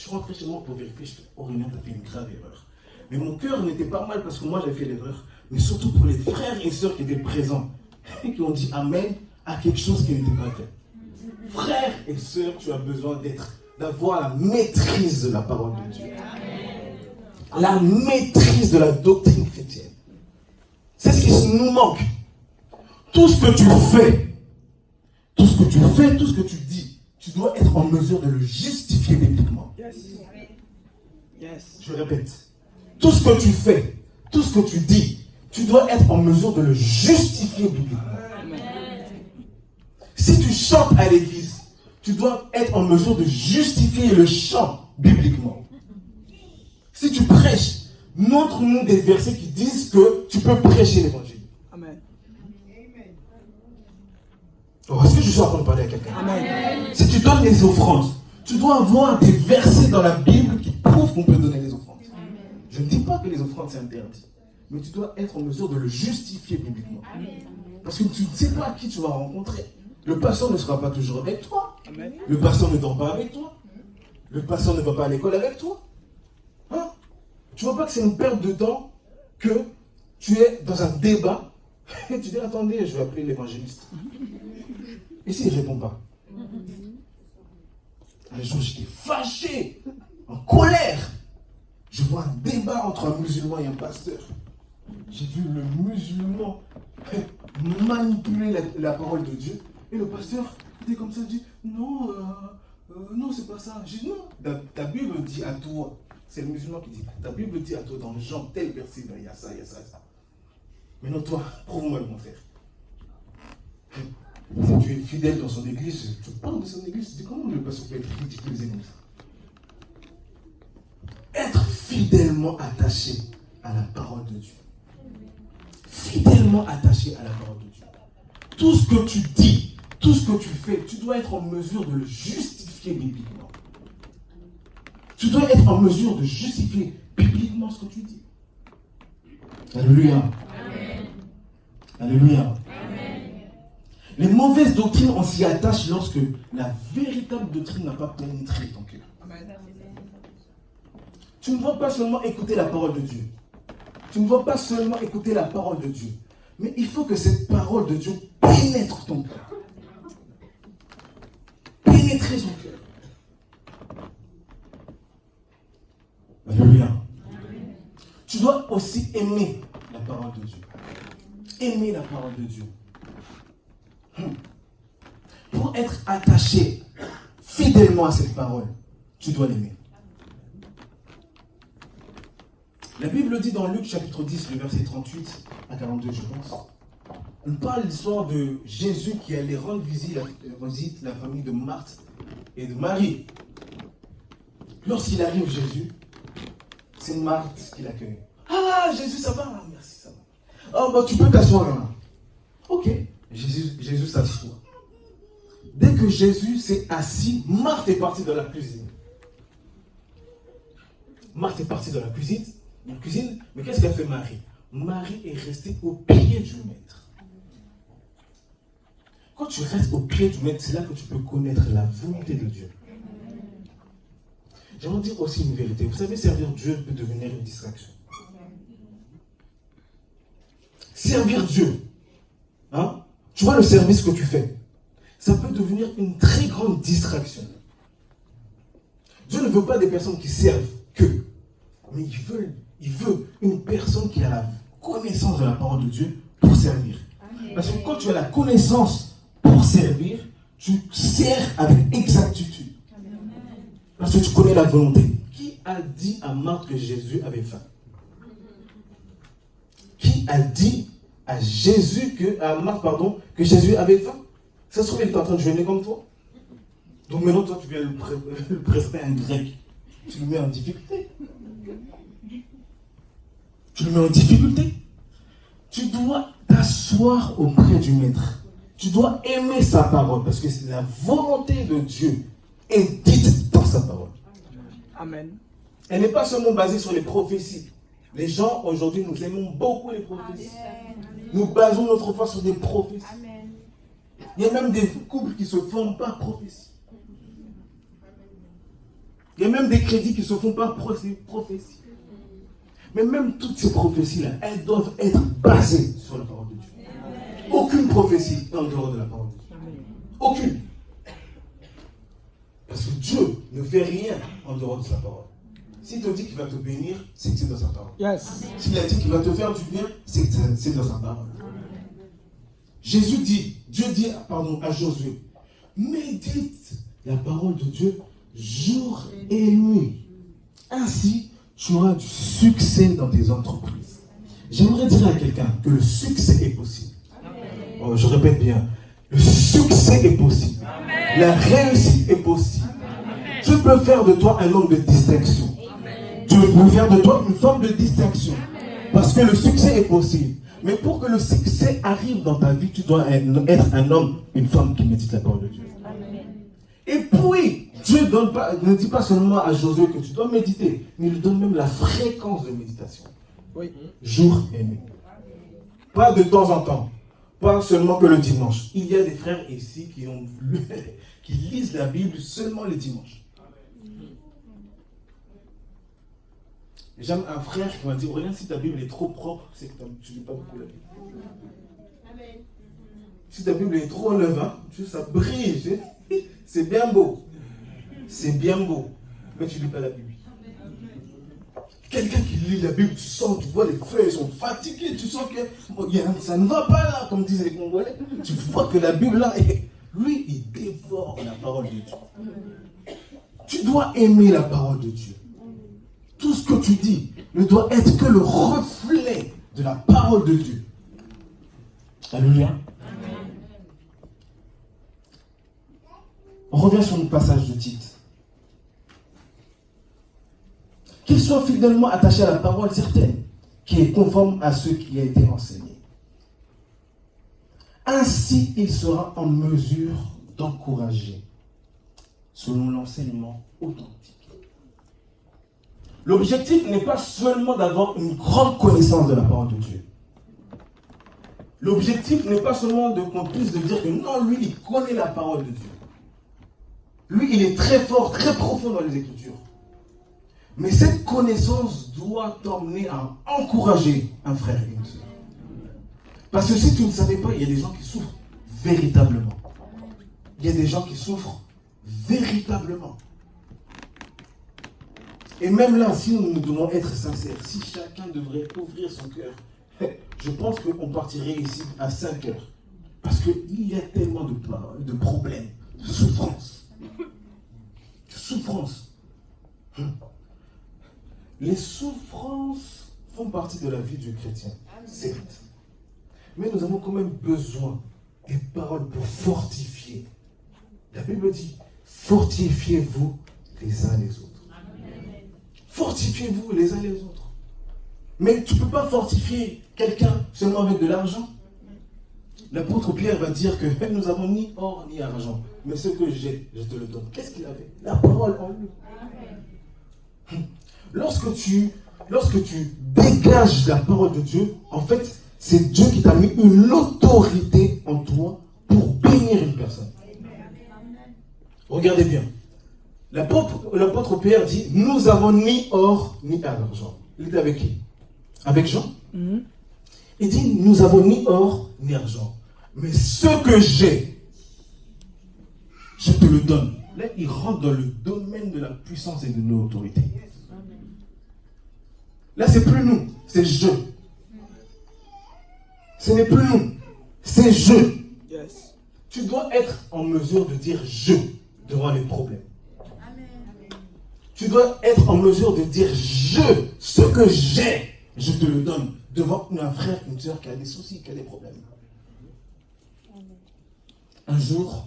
rentré chez moi pour vérifier. Je fais Aurélien, t'as fait une grave erreur. Mais mon cœur n'était pas mal parce que moi j'avais fait l'erreur, mais surtout pour les frères et sœurs qui étaient présents, qui ont dit Amen à quelque chose qui n'était pas vrai. Frères et sœurs, tu as besoin d'avoir la maîtrise de la parole de Dieu. La maîtrise de la doctrine chrétienne. C'est ce qui nous manque. Tout ce que tu fais, tout ce que tu dis, tu dois être en mesure de le justifier bibliquement. Je répète. Tout ce que tu fais, tout ce que tu dis, tu dois être en mesure de le justifier bibliquement. Si tu chantes à l'église, tu dois être en mesure de justifier le chant bibliquement. Si tu prêches, montre-nous des versets qui disent que tu peux prêcher l'évangile. Amen. Oh, est-ce que je suis en train de parler à quelqu'un? Amen. Si tu donnes les offrandes, tu dois avoir des versets dans la Bible qui prouvent qu'on peut donner les offrandes. Je ne dis pas que les offrandes c'est interdit, mais tu dois être en mesure de le justifier bibliquement. Parce que tu ne sais pas qui tu vas rencontrer. Le pasteur ne sera pas toujours avec toi. Amen. Le pasteur ne dort pas avec toi. Le pasteur ne va pas à l'école avec toi. Hein? Tu ne vois pas que c'est une perte de temps que tu es dans un débat et tu dis attendez, je vais appeler l'évangéliste. Et s'il ne répond pas? Un jour j'étais fâché, en colère. Je vois un débat entre un musulman et un pasteur. J'ai vu le musulman manipuler la parole de Dieu. Et le pasteur était comme ça, il dit non, non, c'est pas ça. J'ai dit non, ta Bible dit à toi, c'est le musulman qui dit, ta Bible dit à toi dans Jean, tel verset, il y a ça, il y a ça, il y a ça. Maintenant, toi, prouve-moi le contraire. Si tu es fidèle dans son église, tu parles de son église, tu dis comment le pasteur peut être ridiculisé comme ça? Être fidèlement attaché à la parole de Dieu. Fidèlement attaché à la parole de Dieu. Tout ce que tu dis, tout ce que tu fais, tu dois être en mesure de le justifier bibliquement. Tu dois être en mesure de justifier bibliquement ce que tu dis. Alléluia. Amen. Alléluia. Amen. Les mauvaises doctrines, on s'y attache lorsque la véritable doctrine n'a pas pénétré ton cœur. Amen. Tu ne dois pas seulement écouter la parole de Dieu. Tu ne dois pas seulement écouter la parole de Dieu. Mais il faut que cette parole de Dieu pénètre ton cœur. Pénétrer son cœur. Alléluia. Tu dois aussi aimer la parole de Dieu. Aimer la parole de Dieu. Pour être attaché fidèlement à cette parole, tu dois l'aimer. La Bible dit dans Luc chapitre 10, le verset 38 à 42, je pense. On parle de l'histoire de Jésus qui allait rendre visite la famille de Marthe et de Marie. Lorsqu'il arrive, Jésus, c'est Marthe qui l'accueille. Ah, Jésus, ça va? Merci, ça va. Oh, bah, tu peux t'asseoir là. Ok, Jésus s'assoit. Dès que Jésus s'est assis, Marthe est partie dans la cuisine. Marthe est partie dans la cuisine, mais qu'est-ce qu'a fait Marie? Marie est restée au pied du maître. Quand tu restes au pied du maître, c'est là que tu peux connaître la volonté de Dieu. J'aimerais dire aussi une vérité. Vous savez, servir Dieu peut devenir une distraction. Servir Dieu, hein? Tu vois le service que tu fais, ça peut devenir une très grande distraction. Dieu ne veut pas des personnes qui servent que, mais il veut une personne qui a la connaissance de la parole de Dieu pour servir. Parce que quand tu as la connaissance pour servir, tu sers avec exactitude. Parce que tu connais la volonté. Qui a dit à Marthe que Jésus avait faim? Qui a dit à Marthe, que Jésus avait faim? Ça se trouve, il est en train de jeûner comme toi. Donc maintenant, toi, tu viens le présenter à un grec. Tu le mets en difficulté. Tu le mets en difficulté. Tu dois t'asseoir auprès du maître. Tu dois aimer sa parole parce que c'est la volonté de Dieu est dite dans sa parole. Amen. Elle n'est pas seulement basée sur les prophéties. Les gens, aujourd'hui, nous aimons beaucoup les prophéties. Amen. Nous basons notre foi sur des prophéties. Amen. Il y a même des couples qui ne se forment pas prophéties. Il y a même des crédits qui ne se font pas prophéties. Mais même toutes ces prophéties-là, elles doivent être basées sur la parole de Dieu. Aucune prophétie est en dehors de la parole de Dieu. Aucune. Parce que Dieu ne fait rien en dehors de sa parole. S'il te dit qu'il va te bénir, c'est que c'est dans sa parole. Yes. S'il a dit qu'il va te faire du bien, c'est que c'est dans sa parole. Jésus dit, Dieu dit à Josué, médite la parole de Dieu jour et nuit. Ainsi, tu auras du succès dans tes entreprises. J'aimerais dire à quelqu'un que le succès est possible. Oh, je répète bien, le succès est possible. La réussite est possible. Dieu peut faire de toi un homme de distinction. Dieu peut faire de toi une forme de distinction. Parce que le succès est possible. Mais pour que le succès arrive dans ta vie, tu dois être un homme, une femme qui médite la parole de Dieu. Et puis, Dieu ne dit pas seulement à Josué que tu dois méditer, mais il lui donne même la fréquence de méditation. Oui. Jour et nuit. Pas de temps en temps. Pas seulement que le dimanche. Il y a des frères ici qui lisent la Bible seulement le dimanche. J'aime un frère qui m'a dit, regarde, si ta Bible est trop propre, c'est que tu ne lis pas beaucoup la Bible. Amen. Si ta Bible est trop neuve, hein, ça brille, c'est bien beau. C'est bien beau, mais tu ne lis pas la Bible. Quelqu'un qui lit la Bible, tu vois les feuilles sont fatiguées, tu sens que ça ne va pas là, comme disent les Congolais. Tu vois que la Bible là, lui, il dévore la parole de Dieu. Tu dois aimer la parole de Dieu. Tout ce que tu dis ne doit être que le reflet de la parole de Dieu. Alléluia. On revient sur le passage de Tite. Qu'il soit fidèlement attaché à la parole certaine, qui est conforme à ce qui a été enseigné. Ainsi, il sera en mesure d'encourager, selon l'enseignement authentique. L'objectif n'est pas seulement d'avoir une grande connaissance de la parole de Dieu. L'objectif n'est pas seulement qu'on puisse dire que non, lui, il connaît la parole de Dieu. Lui, il est très fort, très profond dans les Écritures. Mais cette connaissance doit t'emmener à encourager un frère et une sœur. Parce que si tu ne savais pas, il y a des gens qui souffrent véritablement. Il y a des gens qui souffrent véritablement. Et même là, si nous devons être sincères, si chacun devrait ouvrir son cœur, je pense qu'on partirait ici à 5 heures. Parce qu'il y a tellement de problèmes, de souffrances. De souffrances. Les souffrances font partie de la vie du chrétien, certes. Mais nous avons quand même besoin des paroles pour fortifier. La Bible dit, fortifiez-vous les uns les autres. Fortifiez-vous les uns les autres. Mais tu ne peux pas fortifier quelqu'un seulement avec de l'argent. L'apôtre Pierre va dire que nous n'avons ni or ni argent. Mais ce que j'ai, je te le donne. Qu'est-ce qu'il avait? La parole en lui. Lorsque tu dégages la parole de Dieu, en fait, c'est Dieu qui t'a mis une autorité en toi pour bénir une personne. Regardez bien. L'apôtre Pierre dit, nous avons ni or ni argent. Il était avec qui? Avec Jean. Il dit, nous avons ni or ni argent. Mais ce que j'ai, je te le donne. Là, il rentre dans le domaine de la puissance et de l'autorité. Là, c'est plus nous, c'est je. Ce n'est plus nous, c'est je. Yes. Tu dois être en mesure de dire je devant les problèmes. Tu dois être en mesure de dire ce que j'ai, je te le donne devant un frère, une soeur qui a des soucis, qui a des problèmes. Un jour,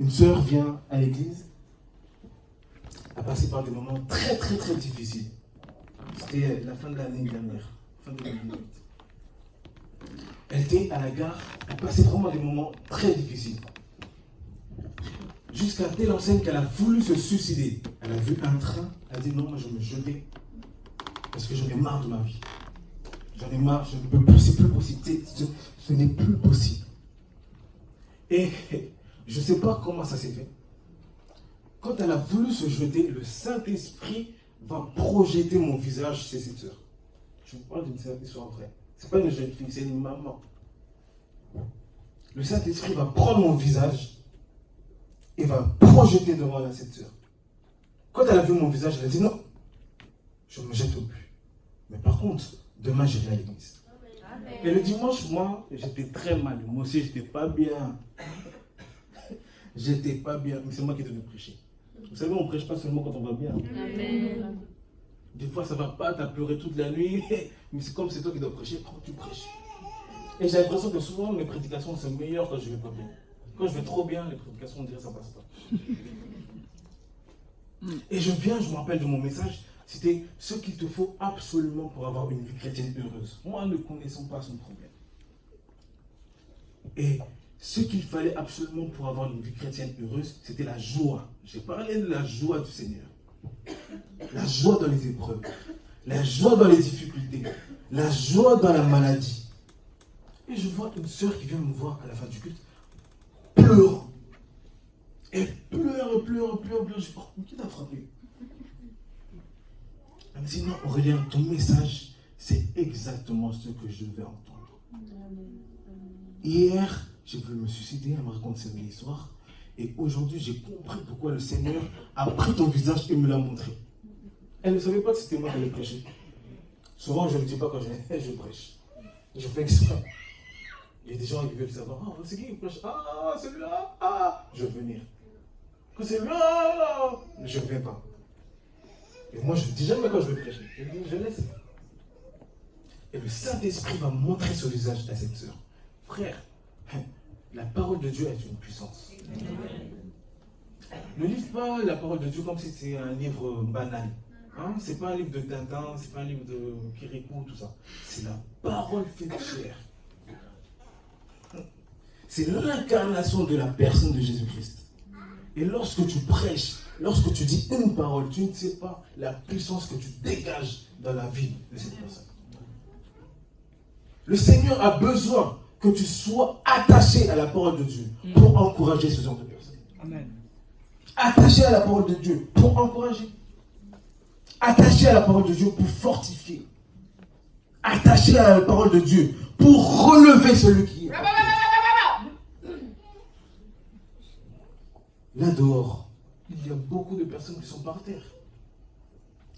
une soeur vient à l'église, a passé par des moments très très très difficiles. C'était la fin de l'année dernière, fin 2018. Elle était à la gare, elle passait vraiment des moments très difficiles. Jusqu'à telle enseigne qu'elle a voulu se suicider. Elle a vu un train, elle a dit non, moi je vais me jeter. Parce que j'en ai marre de ma vie. J'en ai marre, je ne peux plus, c'est plus possible. Ce n'est plus possible. Et je ne sais pas comment ça s'est fait. Quand elle a voulu se jeter, le Saint-Esprit va projeter mon visage chez cette sœur. Je vous parle d'une histoire vraie. Ce n'est pas une jeune fille, c'est une maman. le Saint-Esprit va prendre mon visage et va projeter devant cette sœur. Quand elle a vu mon visage, elle a dit non, je ne me jette plus. Mais par contre, demain, j'irai à l'église. Et le dimanche, moi, j'étais très mal. Moi aussi, j'étais pas bien. J'étais pas bien. Mais c'est moi qui devais prêcher. Vous savez, on ne prêche pas seulement quand on va bien. Amen. Des fois, ça ne va pas, tu as pleuré toute la nuit. Mais c'est comme c'est toi qui dois prêcher, quand tu prêches. Et j'ai l'impression que souvent, mes prédications sont meilleures quand je ne vais pas bien. Quand je vais trop bien, les prédications, on dirait que ça ne passe pas. Et je me rappelle de mon message, c'était ce qu'il te faut absolument pour avoir une vie chrétienne heureuse. Moi, ne connaissant pas son problème. Et ce qu'il fallait absolument pour avoir une vie chrétienne heureuse, c'était la joie. J'ai parlé de la joie du Seigneur. La joie dans les épreuves, la joie dans les difficultés, la joie dans la maladie. Et je vois une sœur qui vient me voir à la fin du culte, pleurant. Elle pleure. Je dis, oh, qui t'a frappé? Elle me dit, non, Aurélien, ton message, c'est exactement ce que je devais entendre. Hier, j'ai voulu me suicider, elle me raconte cette belle histoire. Et aujourd'hui, j'ai compris pourquoi le Seigneur a pris ton visage et me l'a montré. Elle ne savait pas que c'était moi qui allais prêcher. Souvent, je ne le dis pas quand je prêche. Je fais exprès. Il y a des gens qui veulent savoir, ah, c'est qui prêche? Ah, celui-là, ah, je veux venir. Quand c'est là, je ne viens pas. Et moi, je ne dis jamais quand je veux prêcher. Je laisse. Et le Saint-Esprit va montrer ce visage à cette sœur. Frère, la parole de Dieu est une puissance. Ne livre pas la parole de Dieu comme si c'était un livre banal. Hein? Ce n'est pas un livre de Tintin, ce n'est pas un livre de Kirikou, tout ça. C'est la parole faite chair. C'est l'incarnation de la personne de Jésus-Christ. Et lorsque tu prêches, lorsque tu dis une parole, tu ne sais pas la puissance que tu dégages dans la vie de cette personne. Le Seigneur a besoin que tu sois attaché à la parole de Dieu pour encourager ce genre de personnes. Amen. Attaché à la parole de Dieu pour encourager. Attaché à la parole de Dieu pour fortifier. Attaché à la parole de Dieu pour relever celui qui est. Là dehors, il y a beaucoup de personnes qui sont par terre.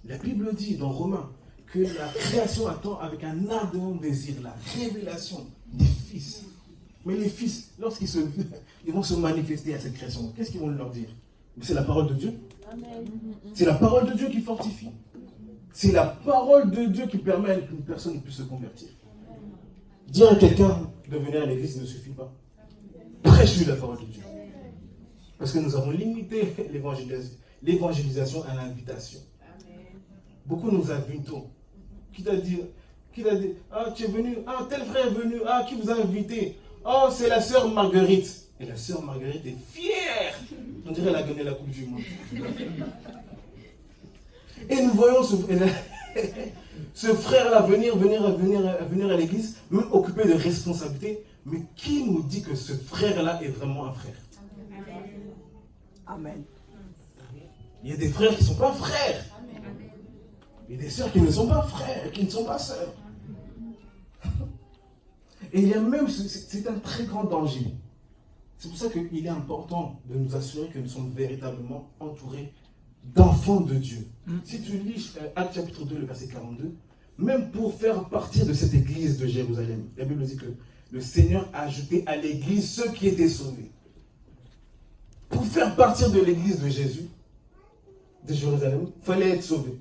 La Bible dit dans Romains que la création attend avec un ardent désir la révélation des fils. Mais les fils, lorsqu'ils ils vont se manifester à cette création, qu'est-ce qu'ils vont leur dire? C'est la parole de Dieu. Amen. C'est la parole de Dieu qui fortifie. C'est la parole de Dieu qui permet qu'une personne puisse se convertir. Dire à quelqu'un de venir à l'église ne suffit pas. Prêche-lui la parole de Dieu. Parce que nous avons limité l'évangélisation à l'invitation. Beaucoup nous invitons. Qui t'a dit, ah, tu es venu, ah, tel frère est venu, ah, qui vous a invité? Oh, c'est la sœur Marguerite. Et la sœur Marguerite est fière. On dirait qu'elle a gagné la Coupe du Monde. Et nous voyons ce frère-là venir à l'église, même occupé de responsabilités. Mais qui nous dit que ce frère-là est vraiment un frère? Amen. Il y a des frères qui ne sont pas frères. Il y a des sœurs qui ne sont pas frères, qui ne sont pas sœurs. Et il y a même, c'est un très grand danger. C'est pour ça qu'il est important de nous assurer que nous sommes véritablement entourés d'enfants de Dieu. Si tu lis Actes chapitre 2, le verset 42, même pour faire partie de cette église de Jérusalem, la Bible dit que le Seigneur a ajouté à l'église ceux qui étaient sauvés. Pour faire partir de l'église de Jésus, de Jérusalem, il fallait être sauvé.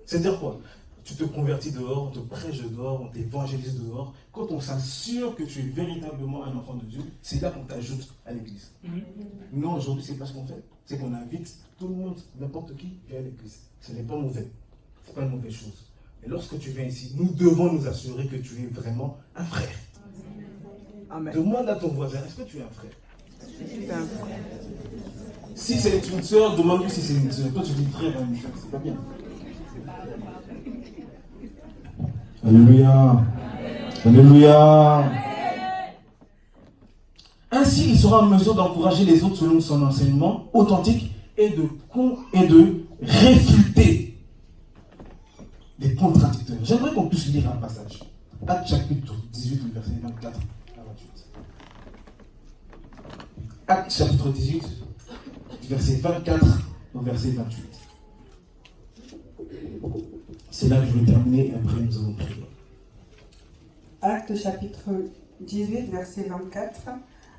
C'est-à-dire quoi? Tu te convertis dehors, on te prêche dehors, on t'évangélise dehors. Quand on s'assure que tu es véritablement un enfant de Dieu, c'est là qu'on t'ajoute à l'église. Non, aujourd'hui, c'est pas ce qu'on fait. C'est qu'on invite tout le monde, n'importe qui, vient à l'église. Ce n'est pas mauvais. Ce n'est pas une mauvaise chose. Et lorsque tu viens ici, nous devons nous assurer que tu es vraiment un frère. Amen. Demande à ton voisin, est-ce que tu es un frère? Si c'est une sœur, demande-lui si c'est une sœur. Toi, tu dis frère, c'est pas bien. Alléluia. Alléluia. Ainsi, il sera en mesure d'encourager les autres selon son enseignement authentique et de réfuter les contradicteurs. J'aimerais qu'on puisse lire un passage. Actes chapitre 18, verset 24 à 28. Actes chapitre 18, du verset 24 au verset 28. C'est là que je vais terminer et après nous allons prier. Actes chapitre 18, verset 24.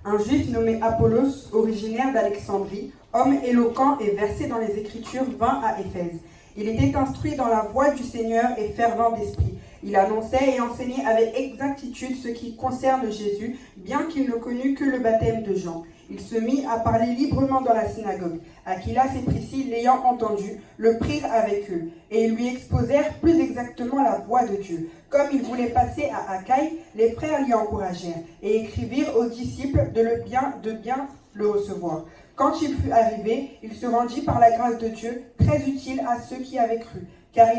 Un juif nommé Apollos, originaire d'Alexandrie, homme éloquent et versé dans les Écritures, vint à Éphèse. Il était instruit dans la voie du Seigneur et fervent d'esprit. Il annonçait et enseignait avec exactitude ce qui concerne Jésus, bien qu'il ne connût que le baptême de Jean. Il se mit à parler librement dans la synagogue. Aquilas et Priscille, l'ayant entendu, le prirent avec eux, et ils lui exposèrent plus exactement la voie de Dieu. Comme il voulait passer à Achaïe, les frères l'y encouragèrent, et écrivirent aux disciples de bien le recevoir. Quand il fut arrivé, il se rendit par la grâce de Dieu, très utile à ceux qui avaient cru, car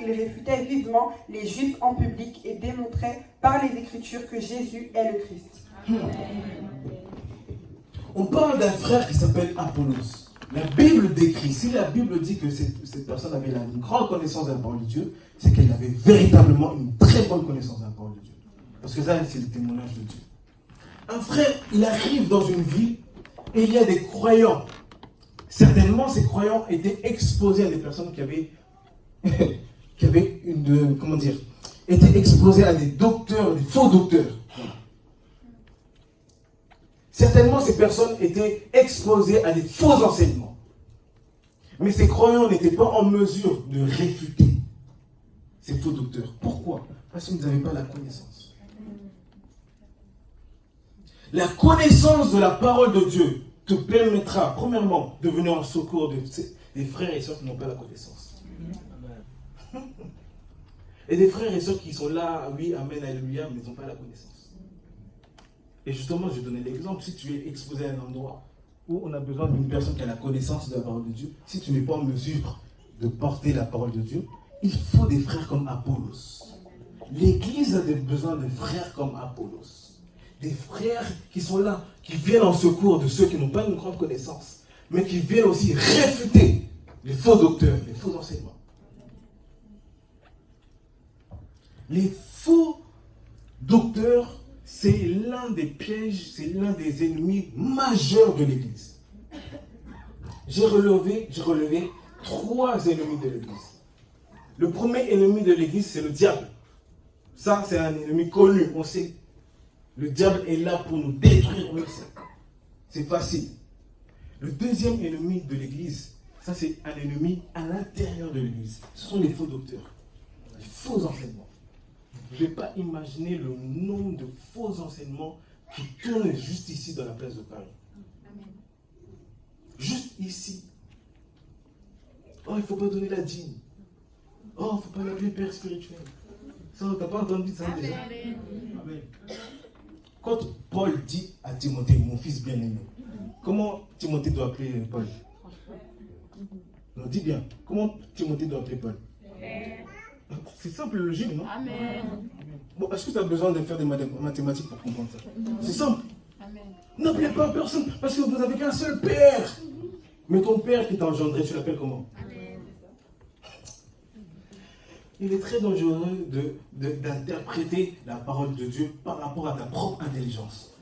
il réfutait vivement les Juifs en public et démontrait par les Écritures que Jésus est le Christ. On parle d'un frère qui s'appelle Apollos. La Bible décrit, si la Bible dit que cette personne avait une grande connaissance de la parole de Dieu, c'est qu'elle avait véritablement une très bonne connaissance de la parole de Dieu. Parce que ça, c'est le témoignage de Dieu. Un frère, il arrive dans une ville et il y a des croyants. Certainement, ces croyants étaient exposés à des personnes qui avaient étaient exposés à des docteurs, des faux docteurs. Certainement, ces personnes étaient exposées à des faux enseignements. Mais ces croyants n'étaient pas en mesure de réfuter ces faux docteurs. Pourquoi? Parce qu'ils n'avaient pas la connaissance. La connaissance de la parole de Dieu te permettra, premièrement, de venir en secours des frères et sœurs qui n'ont pas la connaissance. Et des frères et sœurs qui sont là, oui, amen, alléluia, mais ils n'ont pas la connaissance. Et justement, je vais donner l'exemple. Si tu es exposé à un endroit où on a besoin d'une personne qui a la connaissance de la parole de Dieu, si tu n'es pas en mesure de porter la parole de Dieu, il faut des frères comme Apollos. L'Église a besoin de frères comme Apollos. Des frères qui sont là, qui viennent en secours de ceux qui n'ont pas une grande connaissance, mais qui viennent aussi réfuter les faux docteurs, les faux enseignements. Les faux docteurs, c'est l'un des pièges, c'est l'un des ennemis majeurs de l'Église. J'ai relevé 3 ennemis de l'Église. Le premier ennemi de l'Église, c'est le diable. Ça, c'est un ennemi connu, on sait. Le diable est là pour nous détruire, on le sait. C'est facile. Le deuxième ennemi de l'Église, ça c'est un ennemi à l'intérieur de l'Église. Ce sont les faux docteurs, les faux enseignements. Je ne vais pas imaginer le nombre de faux enseignements qui tournent juste ici dans la place de Paris. Amen. Juste ici. Oh, il ne faut pas donner la dîme. Oh, il ne faut pas l'appeler père spirituel. Ça, tu n'as pas entendu ça déjà? Amen. Quand Paul dit à Timothée, mon fils bien-aimé, comment Timothée doit appeler Paul? Non, dis bien. Comment Timothée doit appeler Paul? C'est simple, logique, non? Amen. Bon, est-ce que tu as besoin de faire des mathématiques pour comprendre ça? C'est simple. Amen. N'appelez pas personne, parce que vous n'avez qu'un seul père. Mais ton père qui t'a engendré, tu l'appelles comment? Amen. Il est très dangereux d'interpréter la parole de Dieu par rapport à ta propre intelligence.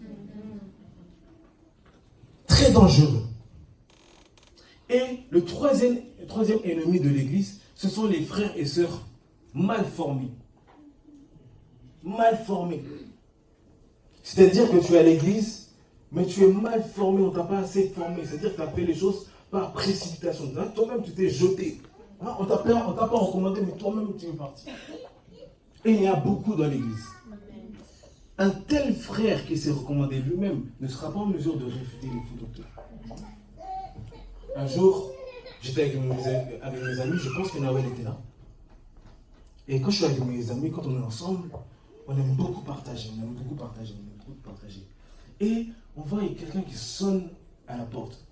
Très dangereux. Et le troisième ennemi de l'Église, ce sont les frères et sœurs mal formés. Mal formés. C'est-à-dire que tu es à l'église, mais tu es mal formé, on ne t'a pas assez formé. C'est-à-dire que tu as fait les choses par précipitation. Toi-même, tu t'es jeté. On ne t'a pas recommandé, mais toi-même, tu es parti. Et il y a beaucoup dans l'église. Un tel frère qui s'est recommandé lui-même ne sera pas en mesure de réfuter les faux docteurs. Un jour, j'étais avec mes amis, je pense que Nawel était là. Et quand je suis avec mes amis, quand on est ensemble, on aime beaucoup partager, Et on voit quelqu'un qui sonne à la porte.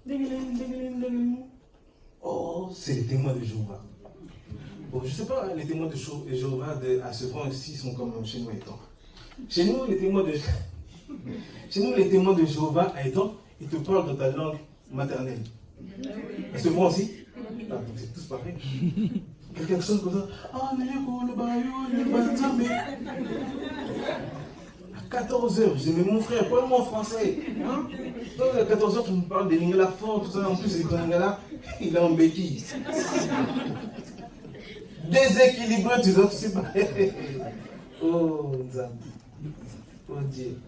Oh, c'est les témoins de Jéhovah. Bon, je ne sais pas, les témoins de Jéhovah à ce point aussi sont comme chez nous à Étang. Chez nous, les témoins de Jéhovah à Étang, ils te parlent dans ta langue maternelle. À ce point aussi? Ah, donc c'est tous pareil. Quelqu'un qui sonne comme ça. Ah, mais le baillot, le balzamé. 14h, je dis, mais mon frère, parle-moi en français. Hein? Donc à 14h, tu me parles des lingala forts, tout ça. En plus, les lingala, il est en béquille. Déséquilibré, tu dois, tu sais pas. Oh, Nzambi. Oh Dieu.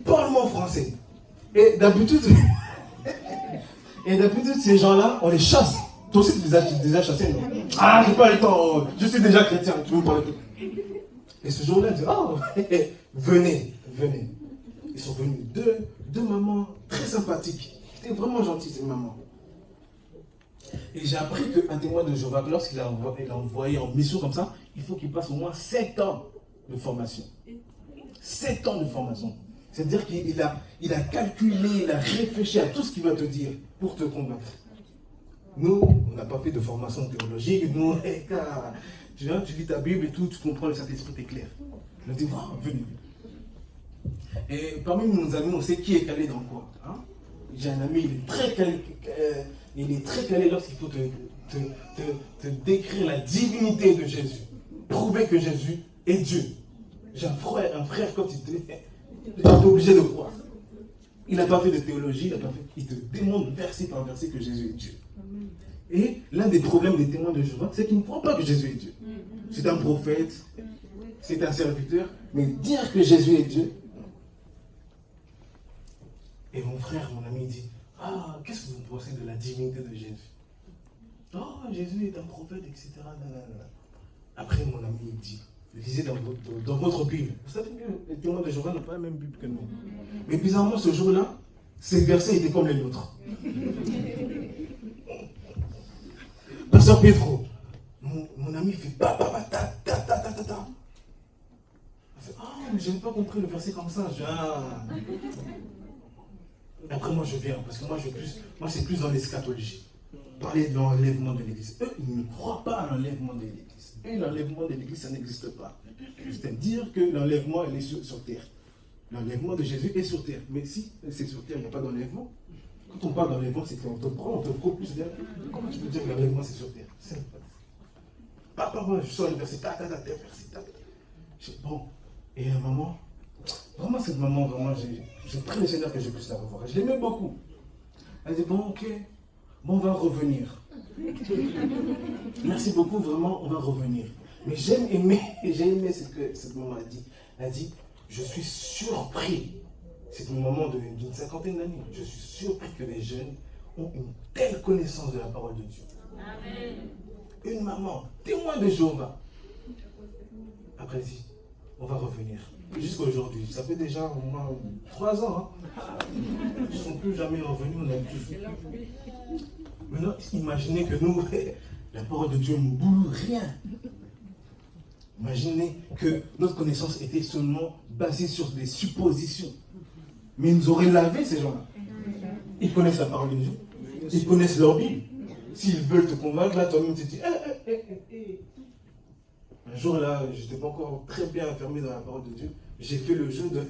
Parle-moi en français. Et d'habitude, ces gens-là, on les chasse. Toi aussi, tu les as déjà chassés, non? Ah, j'ai pas le temps. Je suis déjà chrétien. Tu veux me parler? Et ce jour-là, ils disent, oh, venez. Ils sont venus. Deux mamans très sympathiques. C'était vraiment gentil, ces mamans. Et j'ai appris qu'un témoin de Jéhovah, lorsqu'il a envoyé en mission comme ça, il faut qu'il passe au moins 7 ans de formation. 7 ans de formation. C'est-à-dire qu'il a calculé, il a réfléchi à tout ce qu'il va te dire pour te convaincre. Nous, on n'a pas fait de formation théologique. Nous, tu lis ta Bible et tout, tu comprends, le Saint-Esprit est clair. Il nous dit, oh, venez. Et parmi nos amis, on sait qui est calé dans quoi. Hein? J'ai un ami, il est très calé lorsqu'il faut te décrire la divinité de Jésus. Prouver que Jésus est Dieu. J'ai un frère quand il est obligé de croire. Il n'a pas fait de théologie, il te démontre verset par verset que Jésus est Dieu. Et l'un des problèmes des témoins de Jéhovah, c'est qu'ils ne croient pas que Jésus est Dieu. C'est un prophète, c'est un serviteur, mais dire que Jésus est Dieu. Et mon frère, mon ami dit, ah, qu'est-ce que vous pensez de la divinité de Jésus? Oh, Jésus est un prophète, etc. Après, mon ami dit, lisez dans votre Bible. Vous savez que les témoins de Jéhovah n'ont pas la même Bible que nous. Mais bizarrement, ce jour-là, ces versets étaient comme les nôtres. Pasteur Pedro, mon ami fait ta. Mais je n'ai pas compris le verset comme ça. Après, moi, je viens, parce que moi, c'est plus dans l'eschatologie. Parler de l'enlèvement de l'Église. Eux, ils ne croient pas à l'enlèvement de l'Église. Et l'enlèvement de l'Église, ça n'existe pas. C'est-à-dire que l'enlèvement, elle est sur terre. L'enlèvement de Jésus est sur terre. Mais si c'est sur terre, il n'y a pas d'enlèvement. Quand on parle d'enlèvement, c'est qu'on te prend, on te propulse. Comment tu peux dire que l'enlèvement, c'est sur terre? C'est pas moi, je sors le verset, bon. Et la maman, vraiment cette maman, j'ai pris le Seigneur que je puisse la revoir. Je l'aimais beaucoup. Elle dit, bon, ok, bon, on va revenir. Merci beaucoup, vraiment, on va revenir. Mais j'ai aimé ce que cette maman a dit. Elle a dit, je suis surpris. C'est une maman d'une cinquantaine d'années. Je suis surpris que les jeunes ont une telle connaissance de la parole de Dieu. Amen. Une maman, témoin de Jéhovah. Après, elle dit, on va revenir. Jusqu'à aujourd'hui, ça fait déjà au moins 3 ans. Hein. Ils ne sont plus jamais revenus, on a tout fait. Maintenant, imaginez que nous, la parole de Dieu ne nous boule rien. Imaginez que notre connaissance était seulement basée sur des suppositions. Mais ils nous auraient lavé, ces gens-là. Ils connaissent la parole de Dieu. Ils connaissent leur Bible. S'ils veulent te convaincre, là, toi-même, tu te dis, Un jour, là, je n'étais pas encore très bien enfermé dans la parole de Dieu. J'ai fait le jeu de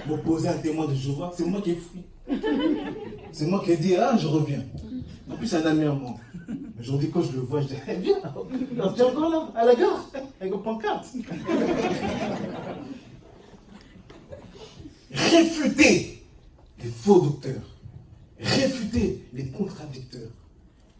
m'opposer à un témoin de Jéhovah. C'est moi qui ai fui. C'est moi qui ai dit, je reviens. En plus, c'est un ami à moi. Aujourd'hui, quand je le vois, je dis, viens, tu es encore là, à la gare, avec une pancarte. Réfuter les faux docteurs. Réfuter les contradicteurs.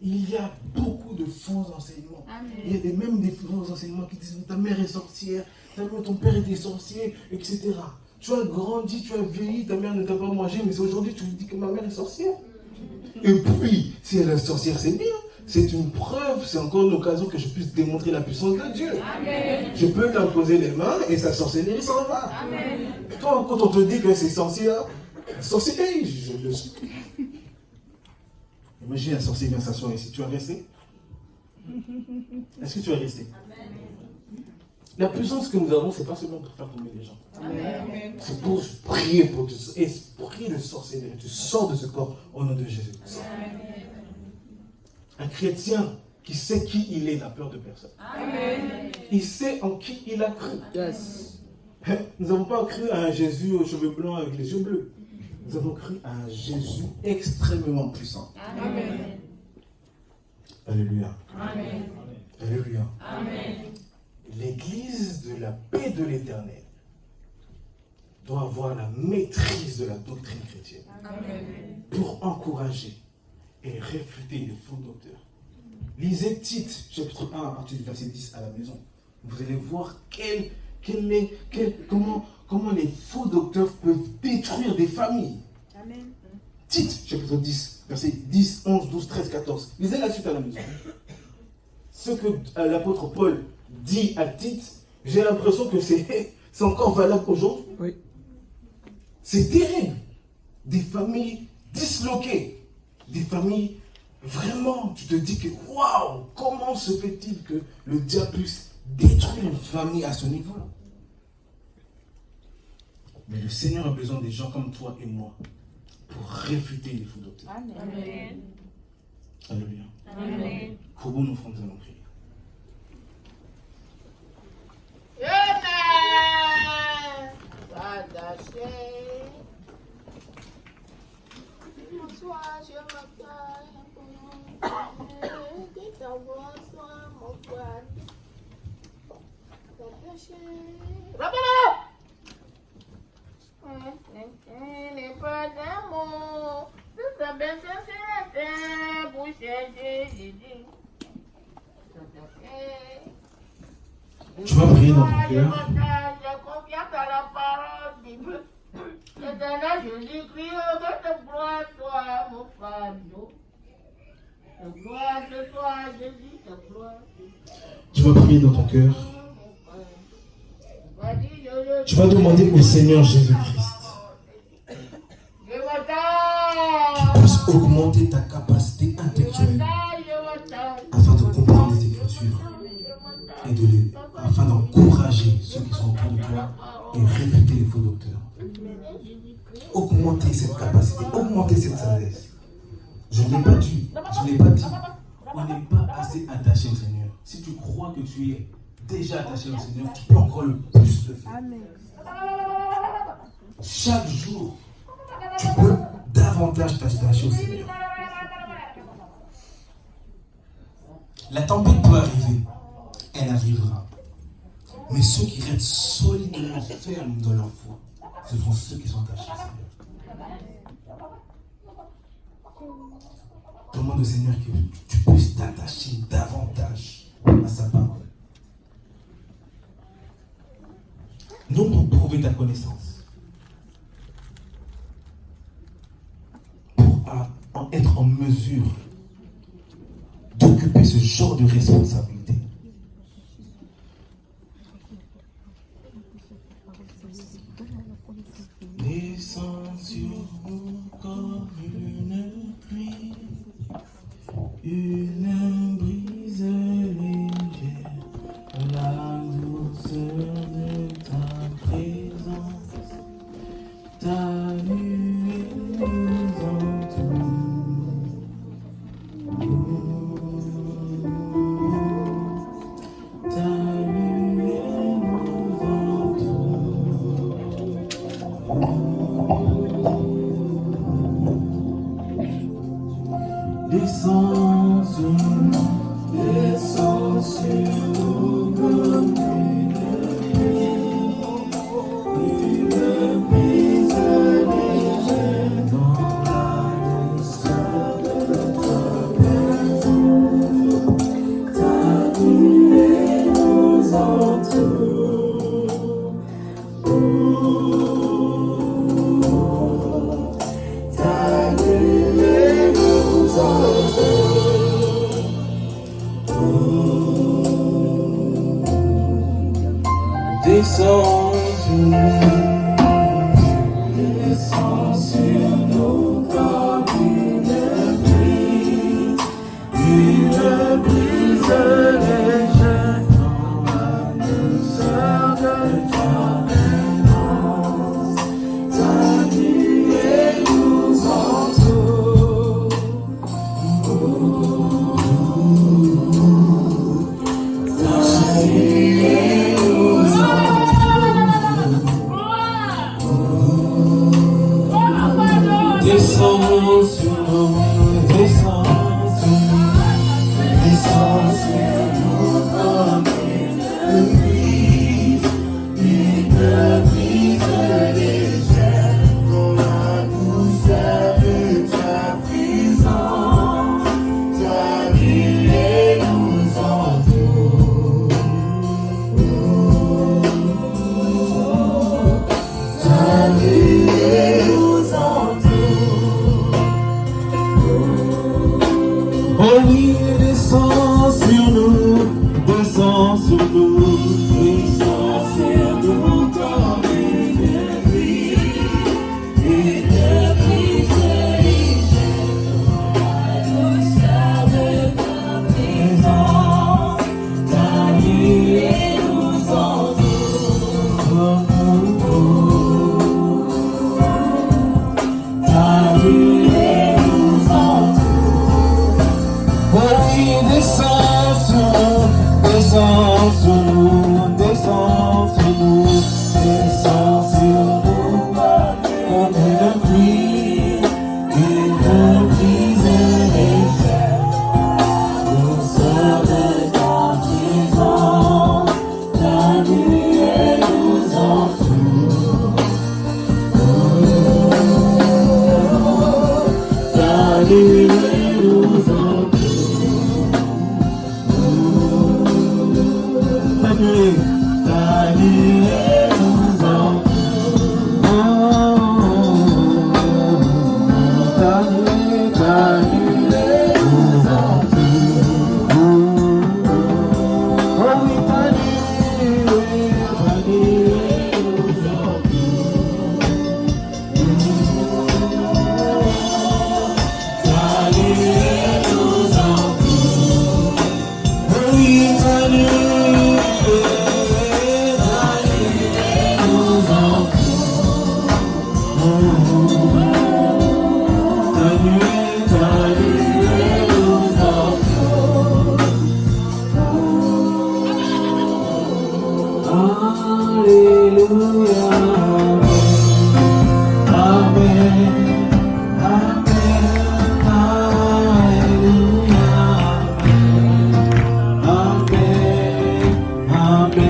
Il y a beaucoup de faux enseignements. Amen. Il y a même des faux enseignements qui disent ta mère est sorcière, ton père était sorcier, etc. Tu as grandi, tu as vieilli, ta mère ne t'a pas mangé, mais aujourd'hui tu lui dis que ma mère est sorcière. Et puis, si elle est sorcière, c'est bien. C'est une preuve, c'est encore une occasion que je puisse démontrer la puissance de Dieu. Amen. Je peux t'imposer les mains et sa sorcellerie s'en va. Amen. Quand on te dit que c'est sorcière, je le suis. Imagine un sorcier vient s'asseoir ici. Tu vas rester? Est-ce que tu vas rester? Amen. La puissance que nous avons, ce n'est pas seulement pour faire tomber les gens. Amen. C'est pour prier pour esprit de sorcellerie. Tu sors de ce corps au nom de Jésus. Amen. Un chrétien qui sait qui il est n'a peur de personne. Amen. Il sait en qui il a cru. Yes. Nous n'avons pas cru à un Jésus aux cheveux blancs avec les yeux bleus. Nous avons cru à un Jésus extrêmement puissant. Amen. Alléluia. Amen. Alléluia. Amen. L'église de la paix de l'Éternel doit avoir la maîtrise de la doctrine chrétienne. Amen. Pour encourager et réfuter les faux docteurs. Lisez Tite, chapitre 1, à partir du verset 10 à la maison. Vous allez voir comment les faux docteurs peuvent détruire des familles. Amen. Tite, chapitre 10, verset 10, 11, 12, 13, 14. Lisez la suite à la maison. Ce que l'apôtre Paul dit à Tite, j'ai l'impression que c'est encore valable aujourd'hui. Oui. C'est terrible. Des familles disloquées. Des familles, vraiment, tu te dis que, waouh, comment se fait-il que le diable puisse détruire une famille à ce niveau-là? Mais le Seigneur a besoin des gens comme toi et moi pour réfuter les faux docteurs. Amen. Alléluia. Amen. Courbons nos fronts, nous allons prier. Bonsoir, je m'appelle que ta voix soit mon voile. N'est pas d'amour, c'est ta belle sincérité pour chercher Jésus. Tu vas prier dans ton cœur. J'ai confiance à la parole de Dieu. L'éternel Jésus-Christ, que ta gloire soit mon fardeau. Ta gloire ce soir, Jésus, ta gloire. Tu vas prier dans ton cœur. Tu vas demander au Seigneur Jésus-Christ qu'il puisse augmenter ta capacité intellectuelle afin de comprendre les Écritures et afin d'encourager ceux qui sont autour de toi et réfuter les faux docteurs. Augmenter cette capacité, augmenter cette sagesse. Je ne l'ai pas dit, on n'est pas assez attaché au Seigneur. Si tu crois que tu es déjà attaché au Seigneur, tu peux encore le plus le faire. Chaque jour, tu peux davantage t'attacher au Seigneur. La tempête peut arriver, elle arrivera. Mais ceux qui restent solidement fermes dans leur foi, ce sont ceux qui sont attachés au Seigneur. Demande au Seigneur que tu puisses t'attacher davantage à sa parole. Non pour prouver ta connaissance, pour être en mesure d'occuper ce genre de responsabilité. Descends sur nous comme une pluie, une brise légère, la douceur de ta présence, ta nuée nous entoure. Ta nuée nous entoure. Descends sur nous comme une brise légère dans la douceur de ta présence. Ta nuée nous entoure. Ta nuée nous entoure. Descends sur nous comme une brise légère dans la douceur de ta présence. Ta nuée nous entoure. Ta nuée nous entoure. Descends sur nous, descends sur nous comme une brise légère. nuée nous entoure. Oh oui, descends sur nous, descends sur nous, descends sur nous, descends sur nous, comme une pluie légère. Nous sommes dans tes ans, la nuée nous entoure. Ta nuée nous entoure. Ta nuée nous entoure. Ta nuée nous entoure. Oh oui, ta nuée nous entoure. Ta nuée nous entoure. Oh oui, ta nuée nous entoure. Ta nuée nous entoure. Alléluia. Amen. Amen. Alléluia. Amen. Amen. Alléluia.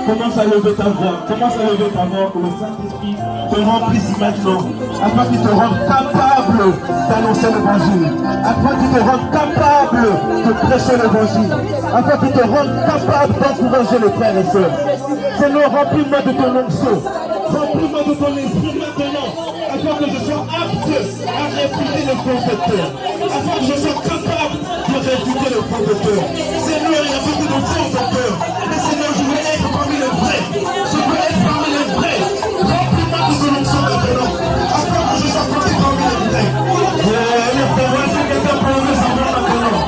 Commence à lever ta voix, commence à lever ta voix, que le Saint-Esprit te remplisse maintenant, afin qu'il te rende capable d'annoncer l'évangile, afin qu'il te rende capable de prêcher l'évangile, afin qu'il te rende capable d'encourager les frères et sœurs. Seigneur, remplis-moi de ton onction, remplis-moi de ton esprit maintenant, afin que je sois apte à réfuter les faux docteurs, afin que je sois capable de réfuter les faux docteurs. Seigneur, il y a beaucoup de faux docteurs, mais Seigneur, je veux être parmi les vrais, je veux être parmi les vrais. Remplis-moi de ton onction maintenant, afin que je sois compté parmi les vrais. Les frères, est-ce que quelqu'un peut lever sa main maintenant?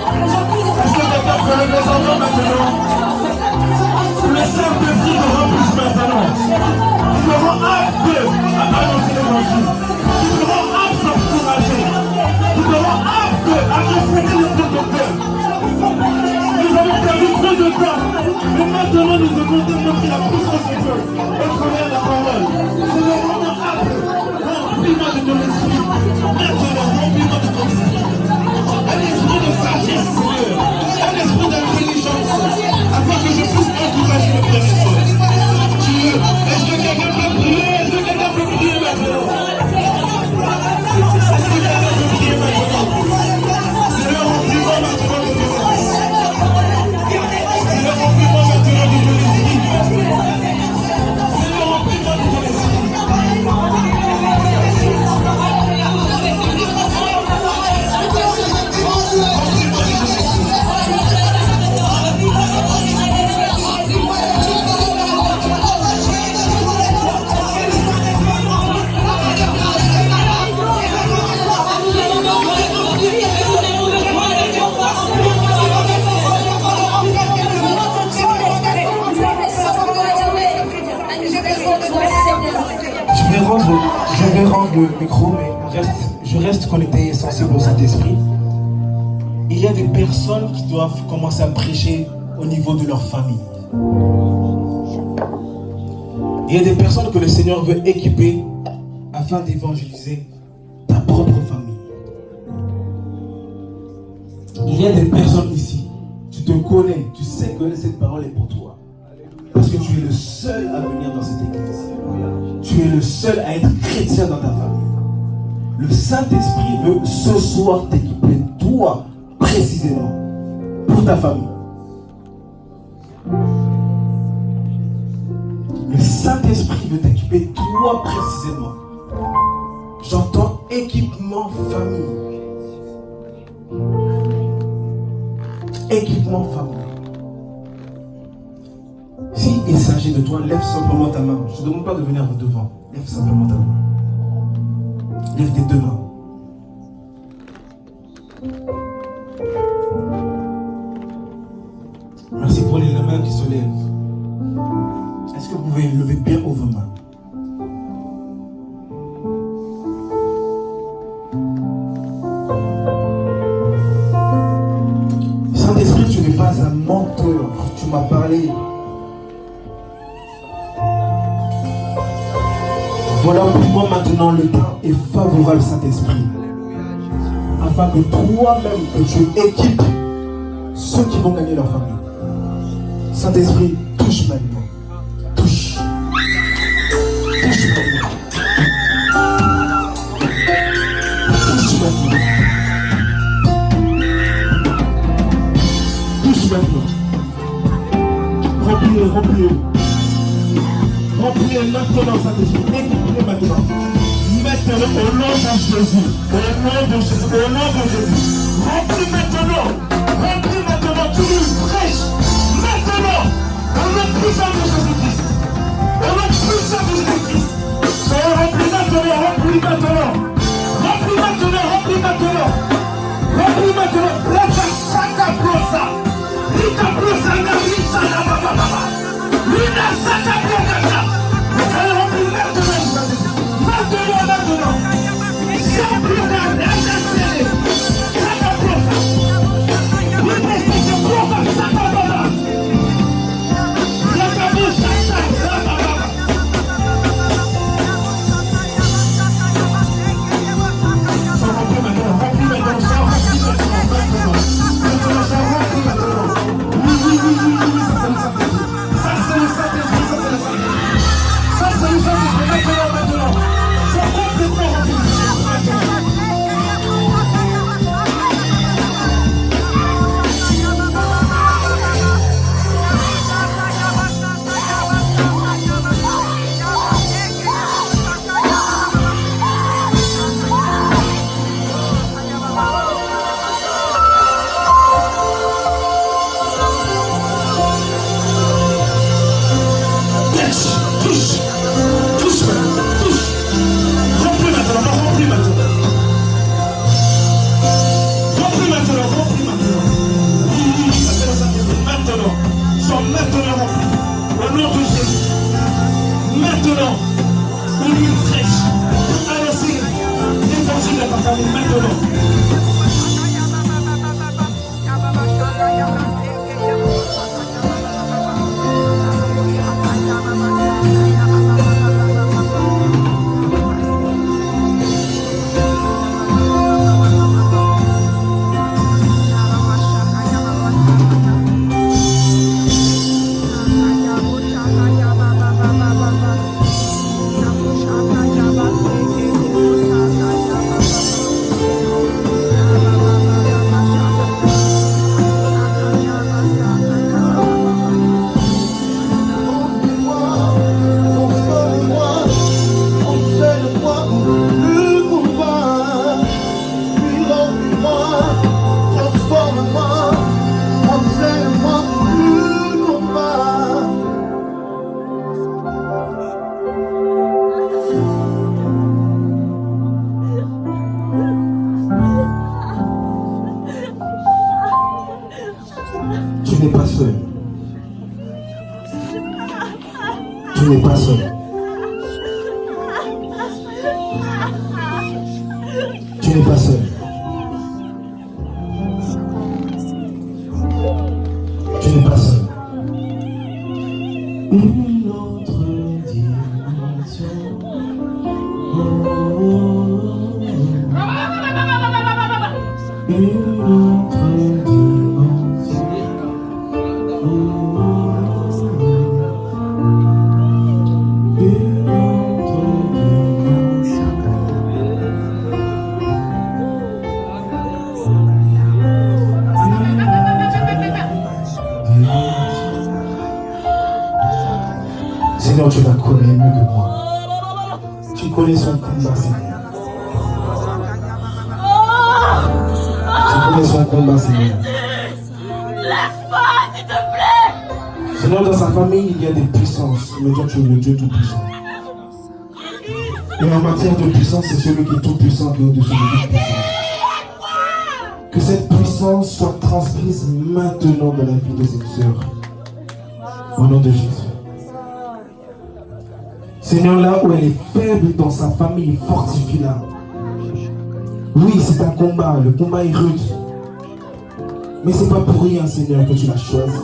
Est-ce que quelqu'un peut lever sa main maintenant? Le Saint-Esprit te remplisse maintenant. Il te rend apte à annoncer l'évangile. Il te rend apte à encourager. Il te rend apte à réfuter les faux docteurs. Nous avons perdu trop de temps. Mais maintenant, nous devons démontrer la puissance de Dieu au travers de la parole. Seigneur, rends-moi apte. Remplis-moi de ton esprit. Maintenant, remplis-moi de ton esprit. Un esprit de sagesse, Seigneur. Un esprit d'intelligence. Afin que je puisse encourager les frères et sœurs. Dieu, est-ce que quelqu'un peut prier? Est-ce que quelqu'un peut prier maintenant? Est-ce que quelqu'un peut prier maintenant? Seigneur, remplis-moi maintenant de ton esprit. Seigneur, remplis-moi maintenant de ton esprit. Seigneur, remplis-moi de ton esprit. Je vais rendre le micro, mais je reste connecté et sensible au Saint-Esprit. Il y a des personnes qui doivent commencer à prêcher au niveau de leur famille. Il y a des personnes que le Seigneur veut équiper afin d'évangéliser ta propre famille. Il y a des personnes ici, tu te connais, tu sais que cette parole est pour toi. Parce que tu es le seul à venir dans cette église. Tu es le seul à être chrétien dans ta famille. Le Saint-Esprit veut ce soir t'équiper, toi, précisément, pour ta famille. Le Saint-Esprit veut t'équiper, toi, précisément. J'entends équipement famille. Équipement famille. Si il s'agit de toi, lève simplement ta main. Je ne te demande pas de venir devant. Lève simplement ta main. Lève tes deux mains. Merci pour les mains qui se lèvent. Est-ce que vous pouvez lever bien haut vos mains? Saint-Esprit, tu n'es pas un menteur. Tu m'as parlé. Voilà pourquoi maintenant le temps est favorable, Saint-Esprit. Afin que toi-même, que tu équipes ceux qui vont gagner leur famille. Saint-Esprit, touche maintenant. Touche. Touche maintenant. Touche maintenant. Touche maintenant. Remplis-le, remplis-le. Remplis-le maintenant, Saint-Esprit. Équipe-le maintenant. Maintenant, au nom de Jésus. Au nom de Jésus. Au nom de Jésus. Remplis maintenant. Remplis maintenant. Tu es fraîche. Maintenant. Au nom puissant de Jésus-Christ. Au nom puissant de Jésus-Christ. Soyez remplis maintenant. Remplis maintenant. Remplis maintenant. Remplis maintenant. Remplis maintenant. Leka saka prosa. Lika prosa na lisa na baba. Lina saka prosa. Soyez remplis maintenant. Maintenant, maintenant. Sans plus tard, laissez-les. Saka prosa. Lina saka prosa. Saka baba. Leka prosa. Saka baba. Sans remplis maintenant. Remplis maintenant. Sans remplis maintenant. Maintenant, sans remplis maintenant. Oui, oui, oui, oui, oui, ça c'est le Saint-Esprit. Ça c'est le Saint-Esprit, ça c'est le Saint-Esprit. Ça c'est le Saint-Esprit. Maintenant, maintenant. C'est complètement rempli. Touche, touche, touche. Remplis maintenant, remplis maintenant. Remplis maintenant, remplis maintenant. Oui, oui, ça c'est le Saint-Esprit. Maintenant, sont maintenant remplis. Au nom de Jésus. Maintenant, une huile fraîche pour annoncer l'évangile de ta famille. Maintenant. Tu n'es pas seul. Tu n'es pas seul. Tu n'es pas seul. Tu n'es pas seul. Une autre dimension. Une autre connais son combat, Seigneur. Je connais son combat, Seigneur. Seigneur, dans sa famille, il y a des puissances. Mais toi, tu es le Dieu tout-puissant. Et en matière de puissance, c'est celui qui est tout-puissant qui est au-dessus de toute puissance. Que cette puissance soit transmise maintenant dans la vie de cette sœur. Au nom de Jésus. Seigneur, là où elle est faible dans sa famille, fortifie-la. Oui, c'est un combat. Le combat est rude. Mais c'est pas pour rien, Seigneur, que tu l'as choisi.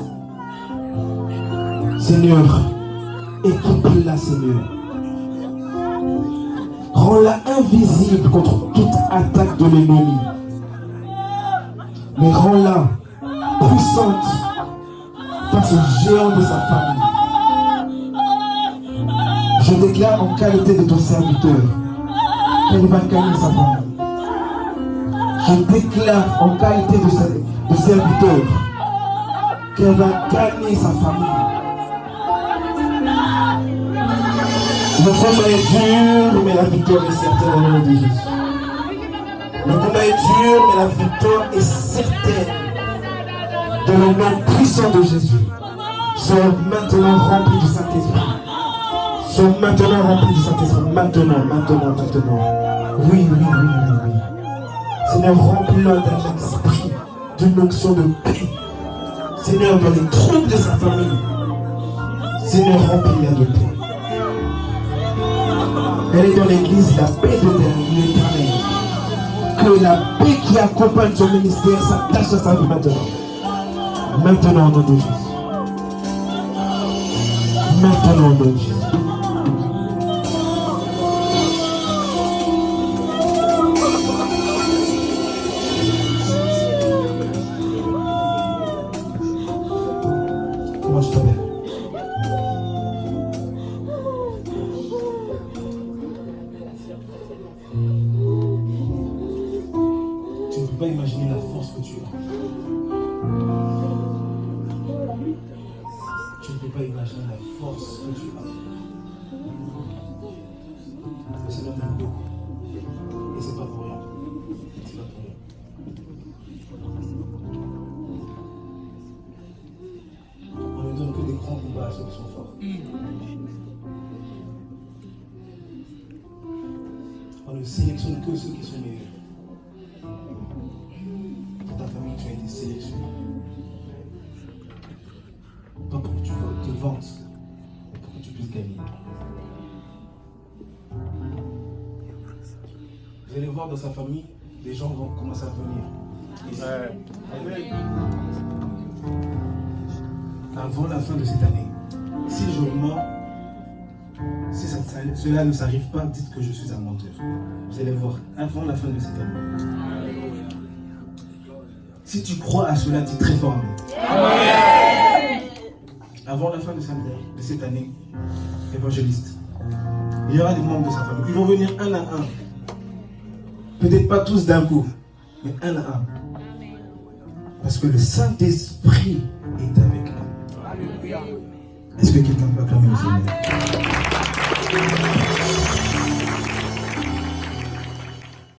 Seigneur, équipe-la, Seigneur. Rends-la invisible contre toute attaque de l'ennemi. Mais rends-la puissante face aux géants de sa famille. Je déclare en qualité de ton serviteur qu'elle va gagner sa famille. Je déclare en qualité de serviteur qu'elle va gagner sa famille. Le combat est dur, mais la victoire est certaine au nom de Jésus. Le combat est dur, mais la victoire est certaine. Dans le nom puissant de Jésus. Sois maintenant rempli du Saint-Esprit. Sois maintenant rempli du Saint-Esprit. Maintenant. Oui. Seigneur, remplis-le d'un esprit, d'une onction de paix. Seigneur, dans les troubles de sa famille. Seigneur, remplis-la de paix. Elle est dans l'église, la paix de l'Éternel. Que la paix qui accompagne son ministère s'attache à sa vie maintenant. Maintenant, au nom de Jésus. Maintenant, au nom de Jésus. Comment je t'appelle? Tu ne peux pas imaginer la force que tu as. Tu ne peux pas imaginer la force que tu as. Le Seigneur t'aime beaucoup. Et c'est pas pour rien. C'est pas pour rien. On ne donne que des grands combats à ceux qui sont forts. On ne sélectionne que ceux qui sont meilleurs. Dans ta famille, tu as été sélectionné. Pas pour que tu te vantes, mais pour que tu puisses gagner. Vous allez voir dans sa famille, les gens vont commencer à venir. Ici. Avant la fin de cette année, si je mens, si cela ne s'arrive pas, dites que je suis un menteur. Vous allez voir, avant la fin de cette année. Si tu crois à cela, dis très fort amen. Avant la fin de cette année, évangéliste, il y aura des membres de sa famille. Ils vont venir un à un. Peut-être pas tous d'un coup, mais un à un. Parce que le Saint-Esprit est avec nous. Est-ce que quelqu'un peut acclamer le Seigneur?